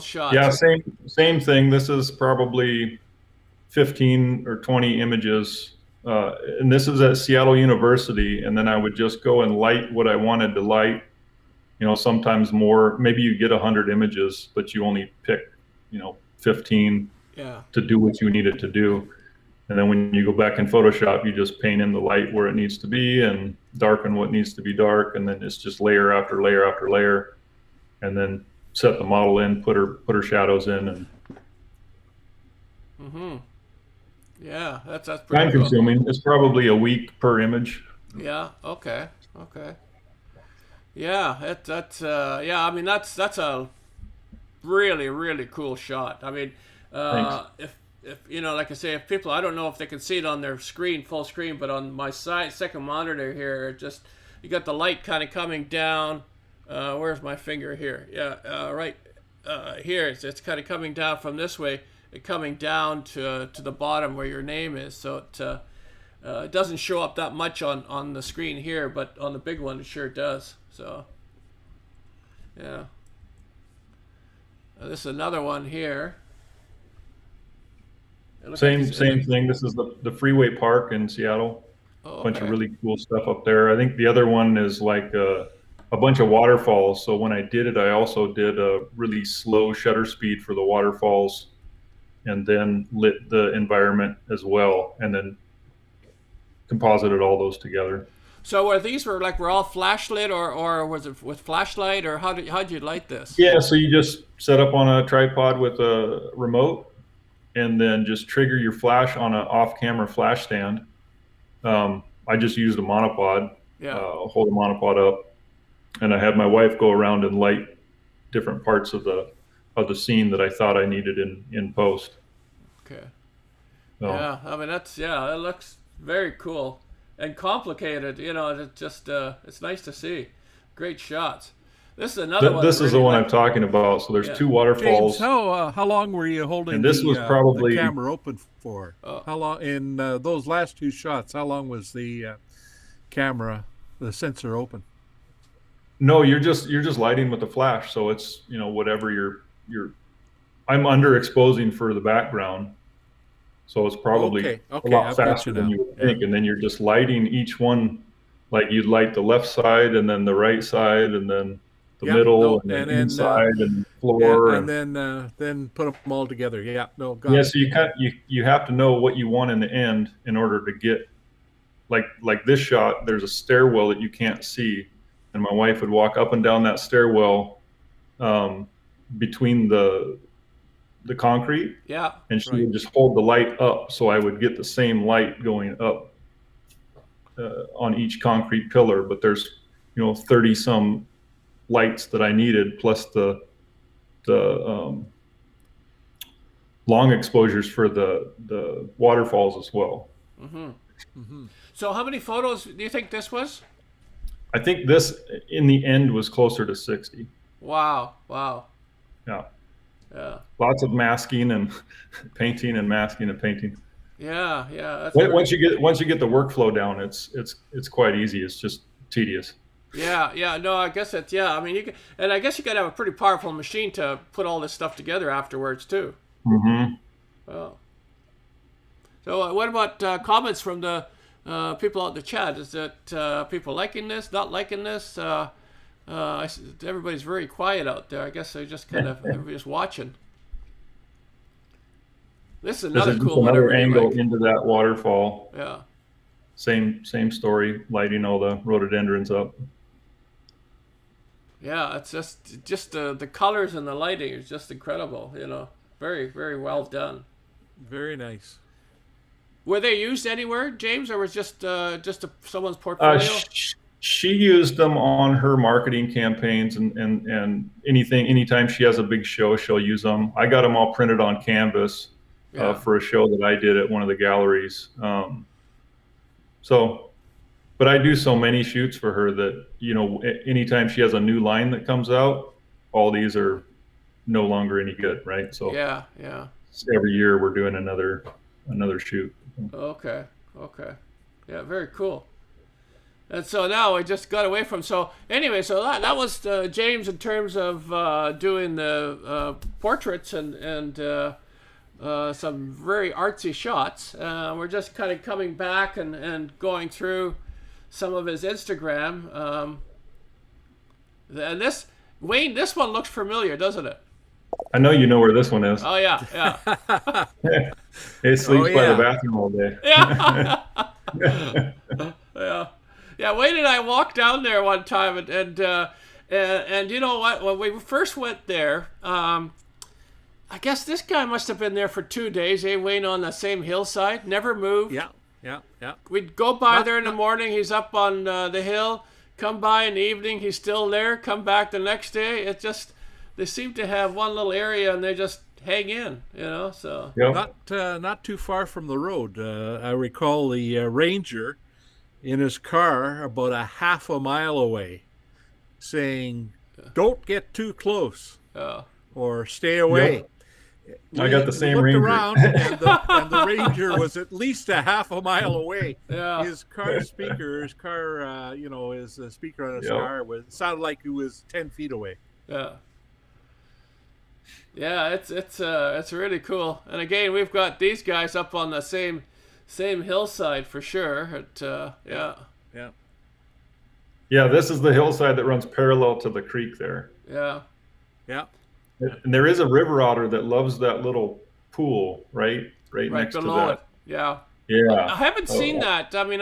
shot. Yeah, same thing. This is probably 15 or 20 images. And this is at Seattle University. And then I would just go and light what I wanted to light. Sometimes more, maybe you get 100 images, but you only pick, 15 to do what you need it to do. And then when you go back in Photoshop, you just paint in the light where it needs to be and darken what needs to be dark. And then it's just layer after layer after layer. And then set the model in, put her shadows in, and Yeah, that's pretty time cool. consuming. It's probably a week per image. Yeah. Okay. Yeah, that's yeah. I mean, that's a really really cool shot. I mean, if like I say, if people, I don't know if they can see it on their screen, full screen, but on my second monitor here, you got the light kind of coming down. Where's my finger here? Yeah, right here. It's kind of coming down from this way, coming down to the bottom where your name is. So it doesn't show up that much on the screen here, but on the big one it sure does. So yeah. This is another one here. Same thing. This is the Freeway Park in Seattle. Oh, Bunch of really cool stuff up there. I think the other one is like a bunch of waterfalls. So when I did it, I also did a really slow shutter speed for the waterfalls, and then lit the environment as well, and then composited all those together. So were all flashlit or was it with flashlight, or how'd you light this? Yeah, so you just set up on a tripod with a remote, and then just trigger your flash on an off-camera flash stand. I just used a monopod. Hold the monopod up, and I had my wife go around and light different parts of the scene that I thought I needed in post. Okay. So, Yeah, I mean it looks very cool and complicated. It just it's nice to see. Great shots. This is another one. This is the one I'm talking about. So there's two waterfalls. James, how long were you holding And this was probably the camera open for? How long in those last two shots? How long was the camera, the sensor open? No, you're just lighting with the flash. So it's, you know, whatever you're I'm underexposing for the background. So it's probably a lot faster than you would think. And then you're just lighting each one, like you'd light the left side and then the right side and then the middle and then inside and floor. And then put them all together. Yeah, no, got it. So you have to know what you want in the end in order to get, like this shot, there's a stairwell that you can't see. And my wife would walk up and down that stairwell between the concrete. Yeah. And she would just hold the light up so I would get the same light going up on each concrete pillar. But there's, 30 some lights that I needed, plus the long exposures for the waterfalls as well. Mm-hmm. Mm-hmm. So how many photos do you think this was? I think this in the end was closer to 60. Wow. Yeah. Yeah. Lots of masking and painting and masking and painting. Yeah. That's once you get the workflow down, it's quite easy. It's just tedious. Yeah. No, I guess it's I mean, I guess you got to have a pretty powerful machine to put all this stuff together afterwards too. Mm-hmm. Oh. So what about comments from the people out in the chat? Is it people liking this, not liking this? Everybody's very quiet out there. I guess they're just kind of everybody's watching. This is another cool one. Another angle into that waterfall. Yeah. Same story. Lighting all the rhododendrons up. Yeah, it's just the colors and the lighting is just incredible. Very, very well done. Very nice. Were they used anywhere, James, or was just someone's portfolio? She used them on her marketing campaigns and anytime she has a big show, she'll use them. I got them all printed on canvas for a show that I did at one of the galleries. But I do so many shoots for her that, anytime she has a new line that comes out, all these are no longer any good, right? So yeah. Every year we're doing another shoot. Okay. Yeah, very cool. And so now we just got away from, so that was James in terms of doing the portraits and some very artsy shots. We're just kind of coming back and going through some of his Instagram. And this one looks familiar, doesn't it? I know you know where this one is. Oh, yeah. It sleeps by the bathroom all day. Yeah. Yeah, Wayne and I walked down there one time, and you know what? When we first went there, I guess this guy must have been there for 2 days, Wayne, on the same hillside, never moved. Yeah. We'd go by there in the morning, he's up on the hill, come by in the evening, he's still there, come back the next day. It just, they seem to have one little area and they just hang in, so. Yep. Not too far from the road. I recall the ranger in his car about a half a mile away saying, "Don't get too close," or "Stay away." Yep. I got the same ranger. Around and the ranger was at least a half a mile away. Yeah. His speaker on his car sounded like he was 10 feet away. Yeah, it's really cool. And again, we've got these guys up on the same hillside for sure. Yeah, this is the hillside that runs parallel to the creek there. Yeah. And there is a river otter that loves that little pool right next below to that. It. Yeah. I haven't seen that. I mean,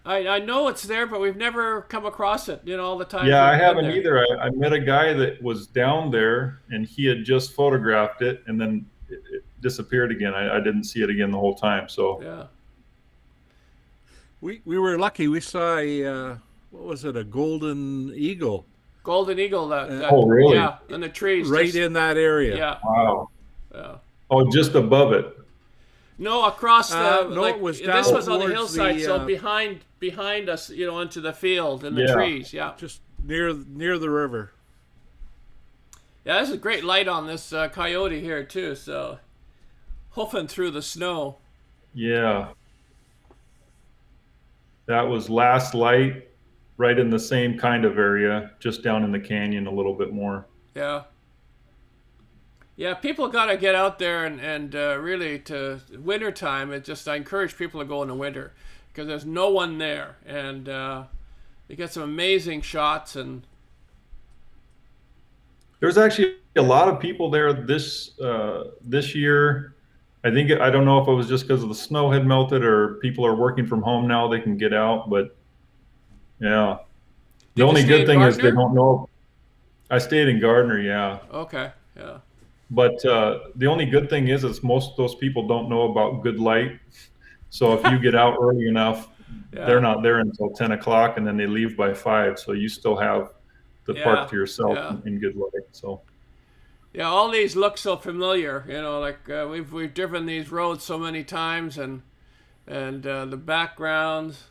I know it's there, but we've never come across it, all the time. Yeah, I haven't either. I met a guy that was down there and he had just photographed it and then it disappeared again. I didn't see it again the whole time. So yeah. We were lucky. We saw a golden eagle. Golden eagle. Oh, really? Yeah, in the trees. Right in that area. Yeah. Wow. Yeah. Oh, just above it. No, across the. No, it was down. This was on the hillside, so behind us, into the field and the trees. Yeah. Just near the river. Yeah, there's a great light on this coyote here too. So hoofing through the snow. Yeah. That was last light, right in the same kind of area, just down in the canyon a little bit more. Yeah. Yeah, people got to get out there and really to wintertime. I encourage people to go in the winter because there's no one there, and you get some amazing shots. And There's actually a lot of people there this year. I don't know if it was just because of the snow had melted or people are working from home now, they can get out, but yeah. The only good thing is they don't know. I stayed in Gardner, yeah. Okay, yeah. But the only good thing is most of those people don't know about good light. So if you get out early enough, Yeah. they're not there until 10 o'clock, and then they leave by 5. So you still have the park to yourself in good light. So yeah, all these look so familiar. You know, like we've driven these roads so many times, and the backgrounds.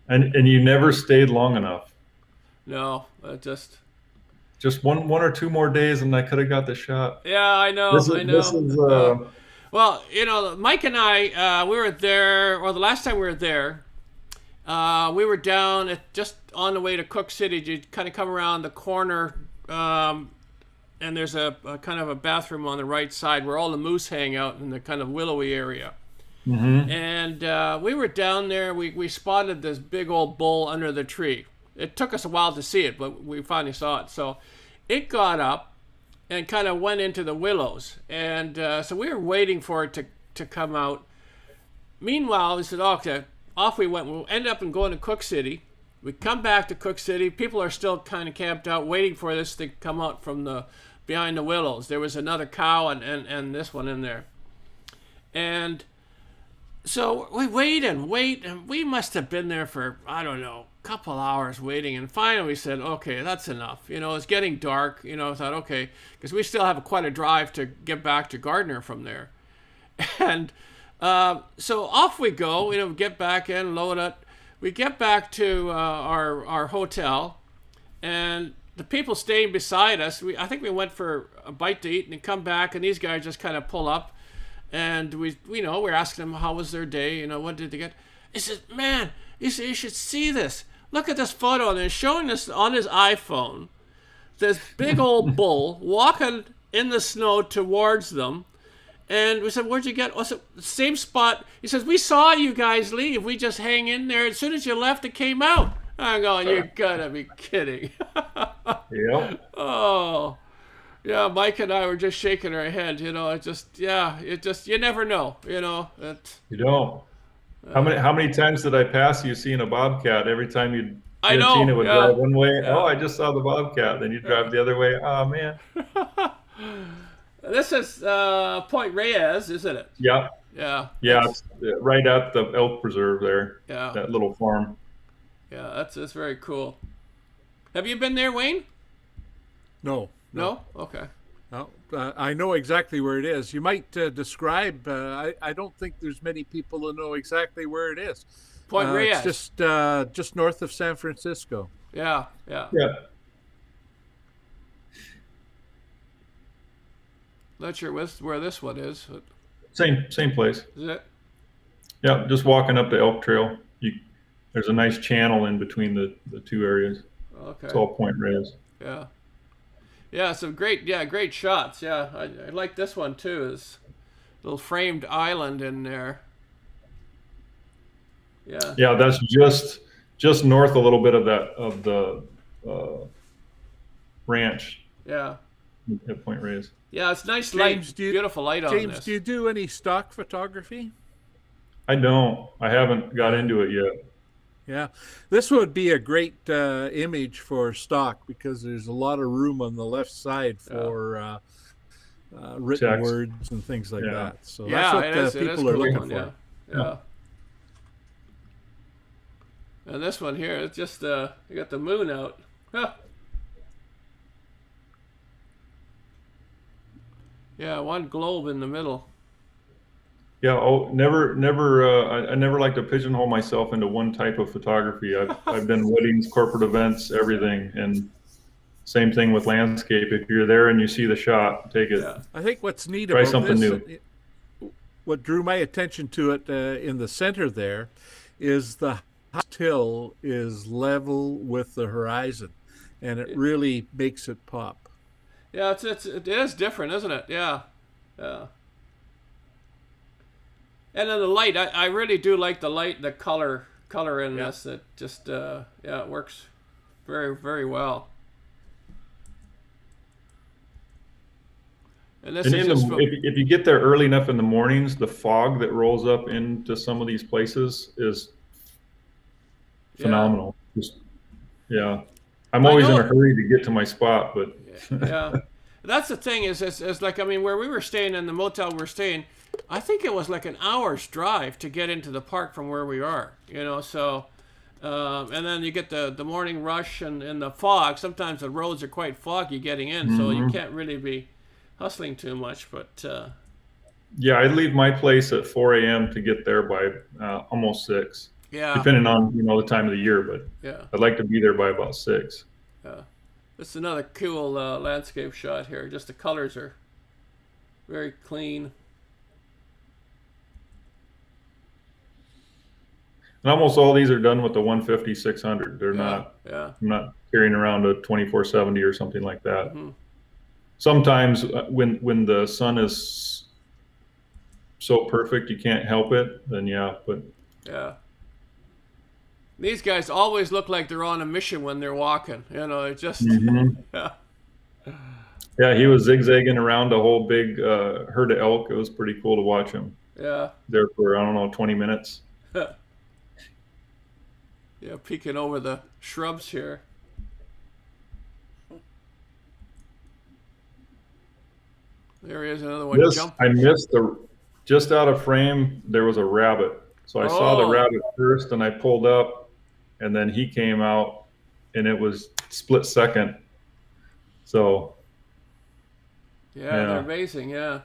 And you never stayed long enough. No, just one or two more days, and I could have got the shot. Yeah, I know. This I know. is well, you know, Mike and I, we were there, or the last time we were there, we were down just on the way to Cook City. You kind of come around the corner, and there's a kind of a bathroom on the right side where all the moose hang out in the kind of willowy area. Mm-hmm. And we were down there. We spotted this big old bull under the tree. It took us a while to see it, but we finally saw it. So it got up and kind of went into the willows. And so we were waiting for it to come out. Meanwhile, we said, okay, off we went. We ended up going to Cook City. We come back to Cook City. People are still kind of camped out waiting for this to come out from behind the willows. There was another cow and this one in there. And so we wait, and we must have been there for, I don't know, a couple hours waiting. And finally we said, okay, that's enough. You know, it's getting dark. You know, I thought, okay, because we still have quite a drive to get back to Gardner from there. And so off we go, you know, get back in, load it. We get back to our hotel, and the people staying beside us, I think we went for a bite to eat and come back, and these guys just kind of pull up. And we're asking them how was their day, you know, what did they get? He says, man, you should see this. Look at this photo. And they're showing us on his iPhone this big old bull walking in the snow towards them. And we said, where'd you get? Was it the same spot? He says, we saw you guys leave. We just hang in there. As soon as you left, it came out. I'm going, you gotta be kidding. Yep. Oh. Yeah, Mike and I were just shaking our head, you know. You never know, you know. You don't. How many times did I pass you seeing a bobcat? Every time you Tina would drive one way. Yeah. Oh, I just saw the bobcat. Then you drive the other way. Oh man. This is Point Reyes, isn't it? Yeah. Yeah. Yeah, it's right at the elk preserve there. Yeah. That little farm. Yeah, that's very cool. Have you been there, Wayne? No. No? Okay. No, I know exactly where it is. You might describe. I don't think there's many people who know exactly where it is. Point Reyes. It's just north of San Francisco. Yeah. Not sure where this one is. But... Same place. Is it? Yeah, just walking up the Elk Trail. There's a nice channel in between the two areas. Okay. It's all Point Reyes. Yeah. Yeah, some great shots. Yeah, I like this one too. This little framed island in there. Yeah. Yeah, that's just north a little bit of the ranch. Yeah. At Point Reyes. Yeah, it's nice light, beautiful light on this. James, do you do any stock photography? I don't. I haven't got into it yet. Yeah, this would be a great image for stock because there's a lot of room on the left side for written text. Words and things like that. So yeah, that's what people are looking for. Yeah. And this one here, it's just you got the moon out. Huh. Yeah, one globe in the middle. Yeah. Oh, never. I never like to pigeonhole myself into one type of photography. I've done weddings, corporate events, everything, and same thing with landscape. If you're there and you see the shot, take it. Yeah. I think what's neat Try about something this, new. what drew my attention to it in the center there, is the hill is level with the horizon, and it really makes it pop. Yeah, it is different, isn't it? Yeah. Yeah. And then the light, I really do like the light, the color in this. It just, yeah, it works very, very well. And this is just if you get there early enough in the mornings, the fog that rolls up into some of these places is phenomenal. Yeah. I'm always in a hurry to get to my spot, but yeah. That's the thing is like, I mean, where we were staying in the motel we were staying, I think it was like an hour's drive to get into the park from where we are, you know, so, and then you get the morning rush and the fog. Sometimes the roads are quite foggy getting in, so you can't really be hustling too much, but... yeah, I'd leave my place at 4 a.m. to get there by almost 6. Yeah. Depending on, the time of the year, but yeah, I'd like to be there by about 6. Yeah. This is another cool landscape shot here. Just the colors are very clean. And almost all these are done with the 150-600. They're not. Yeah. I'm not carrying around a 24-70 or something like that. Mm-hmm. Sometimes when the sun is so perfect you can't help it, then but yeah. These guys always look like they're on a mission when they're walking. You know, it just yeah. Yeah, he was zigzagging around a whole big herd of elk. It was pretty cool to watch him. Yeah. There for 20 minutes. Yeah, peeking over the shrubs here. There he is, another one jumping. I missed just out of frame. There was a rabbit, so I saw the rabbit first, and I pulled up, and then he came out, and it was split second. So. Yeah, they're amazing. Yeah.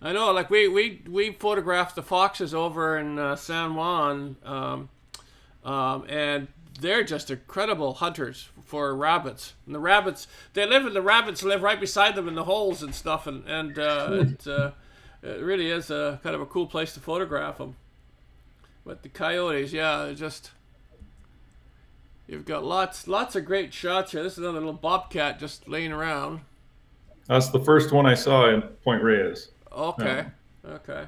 I know, like we photographed the foxes over in San Juan, and they're just incredible hunters for rabbits. And the rabbits live right beside them in the holes and stuff, and it really is a kind of a cool place to photograph them. But the coyotes, yeah, you've got lots of great shots here. This is another little bobcat just laying around. That's the first one I saw in Point Reyes. Okay. Yeah. Okay.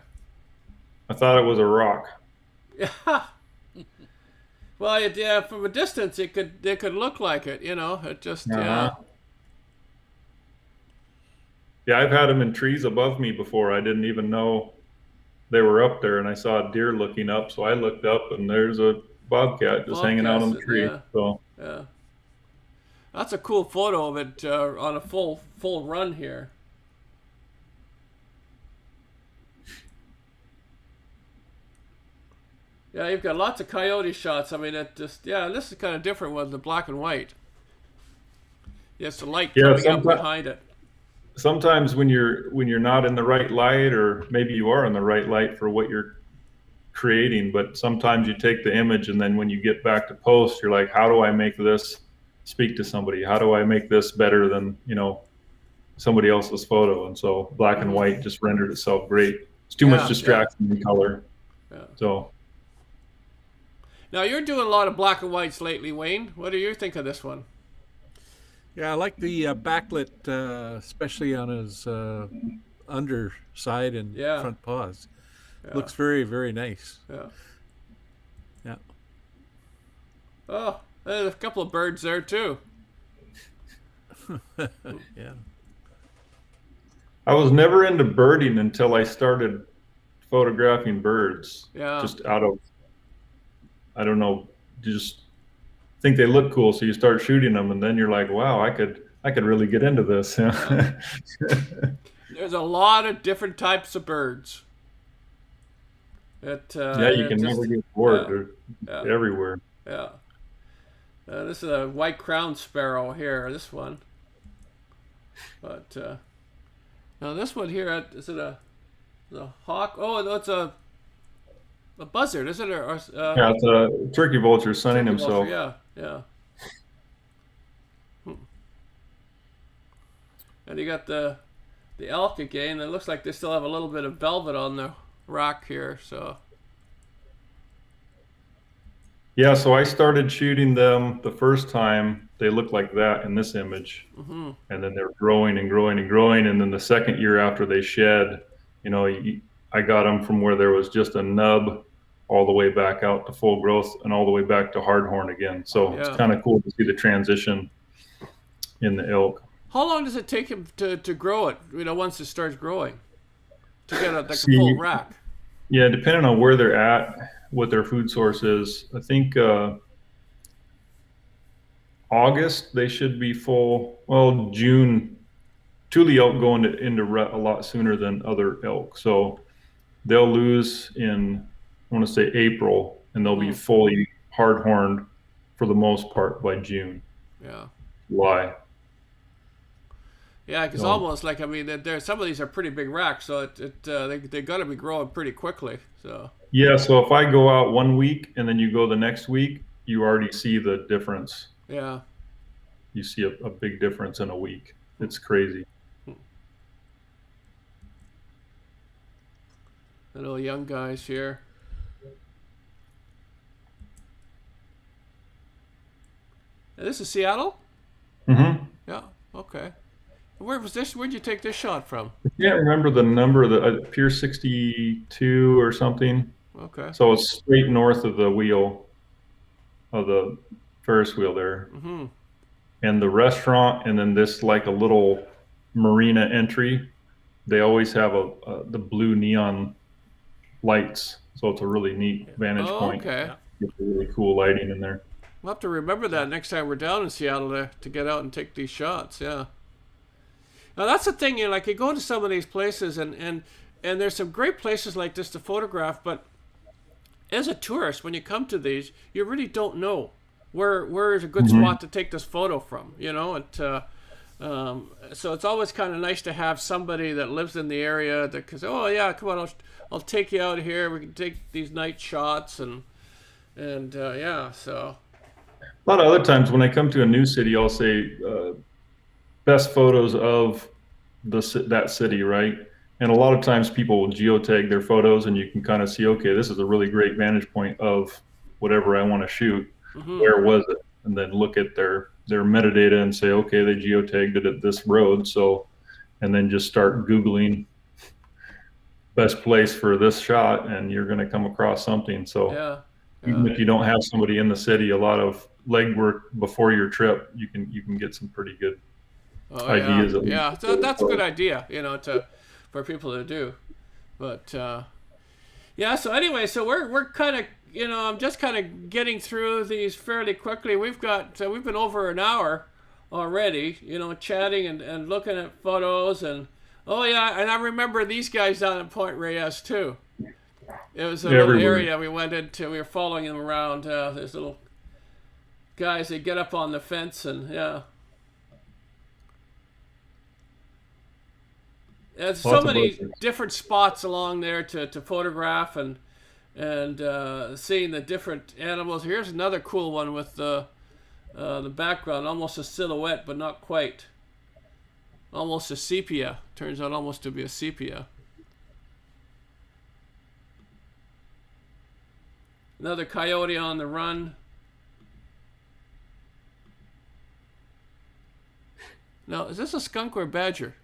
I thought it was a rock. Yeah. Well, yeah, from a distance, it could look like it. You know, it just yeah. Yeah, I've had them in trees above me before. I didn't even know they were up there, and I saw a deer looking up, so I looked up, and there's a bobcat just hanging out on the tree. Yeah. So yeah, that's a cool photo of it on a full run here. Yeah, you've got lots of coyote shots. I mean, this is kind of different with the black and white. Yes, the light coming up behind it. Sometimes when you're not in the right light, or maybe you are in the right light for what you're creating, but sometimes you take the image and then when you get back to post, you're like, how do I make this speak to somebody? How do I make this better than, somebody else's photo? And so black and white just rendered itself great. It's too much distraction in color. Yeah. So. Now you're doing a lot of black and whites lately, Wayne. What do you think of this one? Yeah, I like the backlit, especially on his underside and front paws. Yeah. Looks very, very nice. Yeah. Yeah. Oh, there's a couple of birds there too. Yeah. I was never into birding until I started photographing birds. Yeah. Just out of, I don't know, just think they look cool, so you start shooting them, and then you're like, wow, I could really get into this. Yeah. There's a lot of different types of birds. You can never get bored. They're everywhere. Yeah. This is a white crowned sparrow here. This one. But now this one here, is it a hawk? Oh, no, it's a buzzard, isn't it? Yeah, it's a turkey vulture sunning himself. Yeah. And you got the elk again. It looks like they still have a little bit of velvet on the rock here. So Yeah, so I started shooting them the first time. They looked like that in this image. mm-hmm. And then they're growing and growing and growing. And then the second year after they shed, you know, I got them from where there was just a nub all the way back out to full growth and all the way back to hardhorn again. So it's kind of cool to see the transition in the elk. How long does it take him to grow it, you know, once it starts growing, to get a full rack? Yeah, depending on where they're at, what their food source is. I think August they should be full. Well, June, Tule elk go into rut a lot sooner than other elk. So they'll lose in, I want to say April, and they'll be fully hard-horned for the most part by June. Yeah. July. Yeah, because almost like, I mean, some of these are pretty big racks, so they got to be growing pretty quickly. So yeah, so if I go out 1 week and then you go the next week, you already see the difference. Yeah. You see a big difference in a week. It's crazy. Little young guys here. And this is Seattle? Mm-hmm. Yeah, okay. Where was this? Where'd you take this shot from? I can't remember the number, the Pier 62 or something. Okay. So it's straight north of the wheel, of the Ferris wheel there. Mm-hmm. And the restaurant, and then this like a little marina entry, they always have the blue neon lights. So it's a really neat vantage point. Okay. Get really cool lighting in there. We'll have to remember that next time we're down in Seattle to get out and take these shots. Yeah. Now that's the thing, you know, like you go to some of these places and there's some great places like this to photograph, but as a tourist, when you come to these, you really don't know where is a good spot to take this photo from, you know. So it's always kind of nice to have somebody that lives in the area that can say, oh yeah, come on, I'll take you out here. We can take these night shots and yeah. So a lot of other times when I come to a new city, I'll say best photos of that city, right? And a lot of times people will geotag their photos, and you can kind of see, okay, this is a really great vantage point of whatever I want to shoot. Mm-hmm. Where was it? And then look at their metadata and say, okay, they geotagged it at this road. So, and then just start Googling best place for this shot, and you're going to come across something. So yeah. Even if you don't have somebody in the city, a lot of legwork before your trip, you can get some pretty good ideas. Yeah, so that's a good idea, you know, for people to do. But yeah, so anyway, so we're kind of, you know, I'm just kind of getting through these fairly quickly. We've been over an hour already, you know, chatting and looking at photos, and oh yeah, and I remember these guys down at Point Reyes too. It was a little area we went into. We were following them around. There's little guys that get up on the fence, and yeah. There's so many different spots along there to photograph and seeing the different animals. Here's another cool one with the background, almost a silhouette, but not quite. Almost a sepia. Turns out almost to be a sepia. Another coyote on the run. Now, is this a skunk or a badger?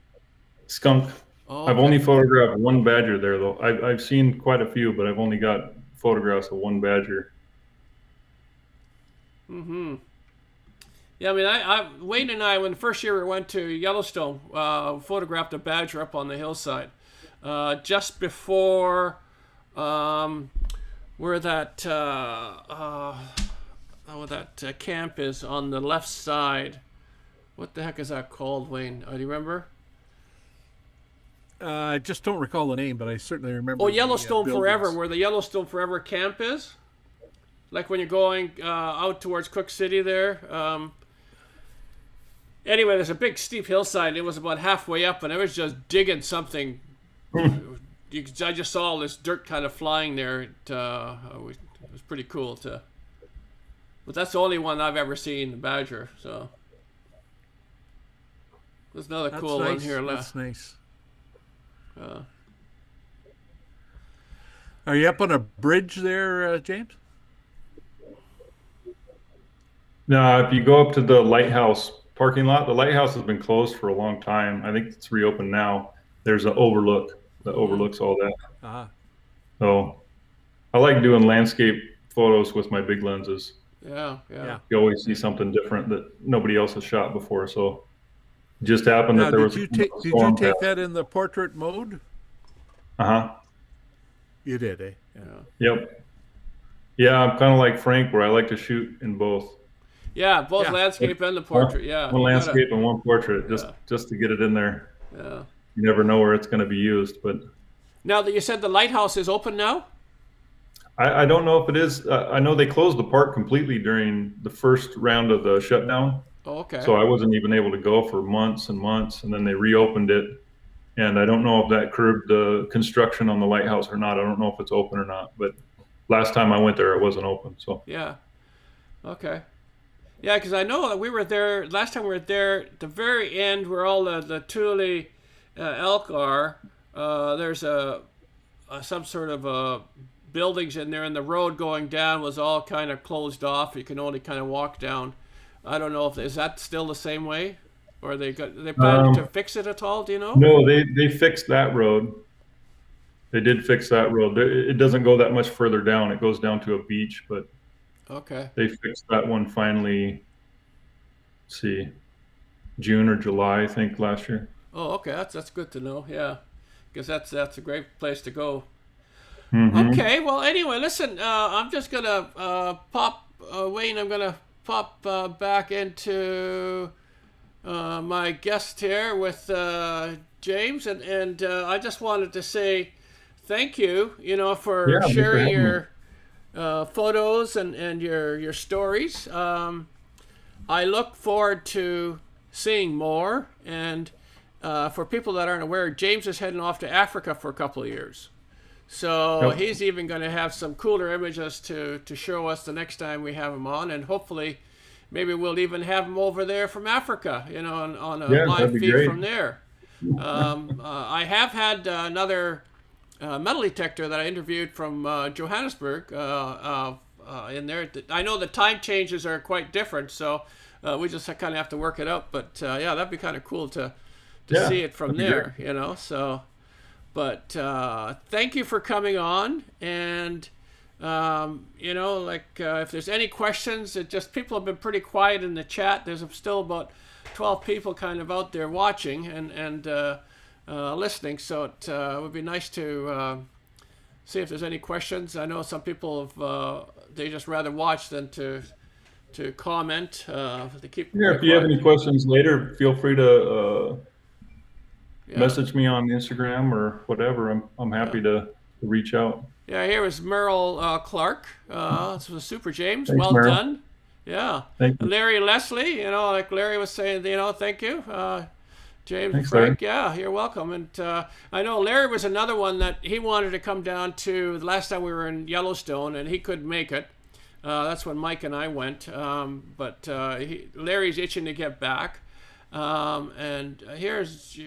Skunk. Oh, okay. I've only photographed one badger there, though. I've seen quite a few, but I've only got photographs of one badger. Mm-hmm. Yeah, I mean, Wayne and I, when the first year we went to Yellowstone, photographed a badger up on the hillside, just before where that camp is on the left side. What the heck is that called, Wayne? Do you remember? I just don't recall the name, but I certainly remember. Oh, Yellowstone Forever, where the Yellowstone Forever camp is. Like when you're going out towards Cook City there. Anyway, there's a big steep hillside. It was about halfway up, and I was just digging something. I just saw all this dirt kind of flying there. It was pretty cool but that's the only one I've ever seen, the badger. So. There's another That's cool nice. one here. That's nice. Uh, Are you up on a bridge there, James? Now, if you go up to the lighthouse parking lot, the lighthouse has been closed for a long time. I think it's reopened now. There's an overlook that overlooks all that. Ah, So I like doing landscape photos with my big lenses. yeah. You always see something different that nobody else has shot before. So it just happened now, that there was did a you storm take path. that in the portrait mode? Uh-huh. You did, eh? Yep. Yeah, I'm kind of like Frank, where I like to shoot in both. Yeah, both Yeah. landscape and the portrait. Yeah, One you gotta- landscape and one portrait, just to get it in there. Yeah. You never know where it's going to be used, but Now that you said the lighthouse is open now. I don't know if it is. I know they closed the park completely during the first round of the shutdown, Oh, okay. so I wasn't even able to go for months and months, and then they reopened it. And I don't know if that curbed the construction on the lighthouse or not. I don't know if it's open or not, but last time I went there, it wasn't open. So Yeah. Okay. Yeah, because I know that we were there last time. We were there at the very end where all the Thule elk are. There's some sort of buildings in there, and the road going down was all kind of closed off. You can only kind of walk down. I don't know if is that still the same way, or they planning to fix it at all? Do you know? no, they fixed that road. They did fix that road. It doesn't go that much further down. It goes down to a beach, but Okay. they fixed that one finally. Let's see, June or July, I think, last year. Oh, okay. That's good to know. Yeah, because that's a great place to go. Mhm. Okay, well, anyway, listen, I'm just going to pop, Wayne, I'm going to pop back into my guest here with James, and I just wanted to say thank you, for Yeah, thanks for sharing having me. your photos and your stories. I look forward to seeing more, and for people that aren't aware, James is heading off to Africa for a couple of years. So Yep. he's even going to have some cooler images to show us the next time we have him on, and hopefully maybe we'll even have him over there from Africa, on a Yeah, live that'd be feed great. from there. I have had another metal detector that I interviewed from Johannesburg in there. I know the time changes are quite different, so we just kind of have to work it out. But yeah, that'd be kind of cool to Yeah, see it from that'd be there, So, but thank you for coming on, and if there's any questions, people have been pretty quiet in the chat. There's still about 12 people kind of out there watching and listening, so it would be nice to see if there's any questions. I know some people have they just rather watch than to comment. They keep Yeah, if you have any questions later, feel free to yeah. message me on Instagram or whatever. I'm happy to reach out. Yeah, here is Merrill Clark. This was Super James. Thanks, Well Merrill. done. Yeah. Thank you. Larry Leslie, like Larry was saying, thank you. James Thanks, Frank, yeah, you're welcome. And I know Larry was another one that he wanted to come down to the last time we were in Yellowstone, and he couldn't make it. That's when Mike and I went. But Larry's itching to get back. And here's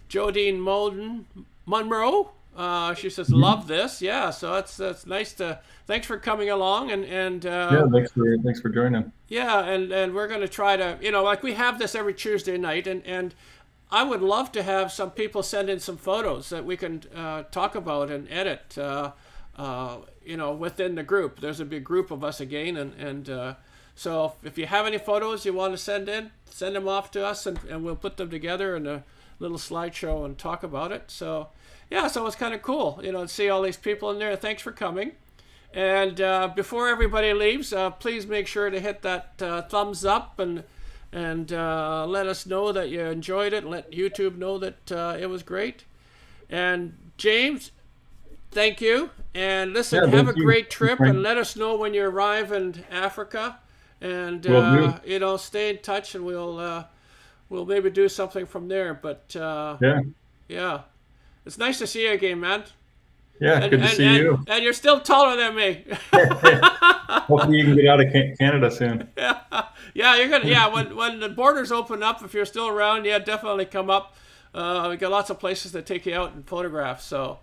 Jodine Monroe. She says, love this. Yeah, so that's nice thanks for coming along, and Yeah, thanks for joining. yeah, and we're going to try to, like we have this every Tuesday night, and I would love to have some people send in some photos that we can talk about and edit, within the group. There's a big group of us again, and so if you have any photos you want to send in, send them off to us, and we'll put them together in a little slideshow and talk about it. So, yeah, so it's kind of cool, to see all these people in there. Thanks for coming. And before everybody leaves, please make sure to hit that thumbs up and let us know that you enjoyed it. Let YouTube know that it was great. And James, thank you. And listen, Yeah, have a thank you. great trip, Frank. and let us know when you arrive in Africa. And Will do. stay in touch, and we'll maybe do something from there. But Yeah, it's nice to see you again, man. yeah, good to see you. And you're still taller than me. Hopefully you can get out of Canada soon. Yeah, Yeah, you're gonna. Yeah, when the borders open up, if you're still around, yeah, definitely come up. We got lots of places to take you out and photograph. So,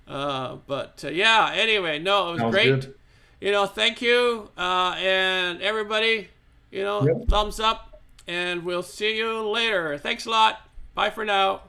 yeah. Anyway, no, it was Sounds great. good. You know, thank you, and everybody. You know, Yep. thumbs up, and we'll see you later. Thanks a lot. Bye for now.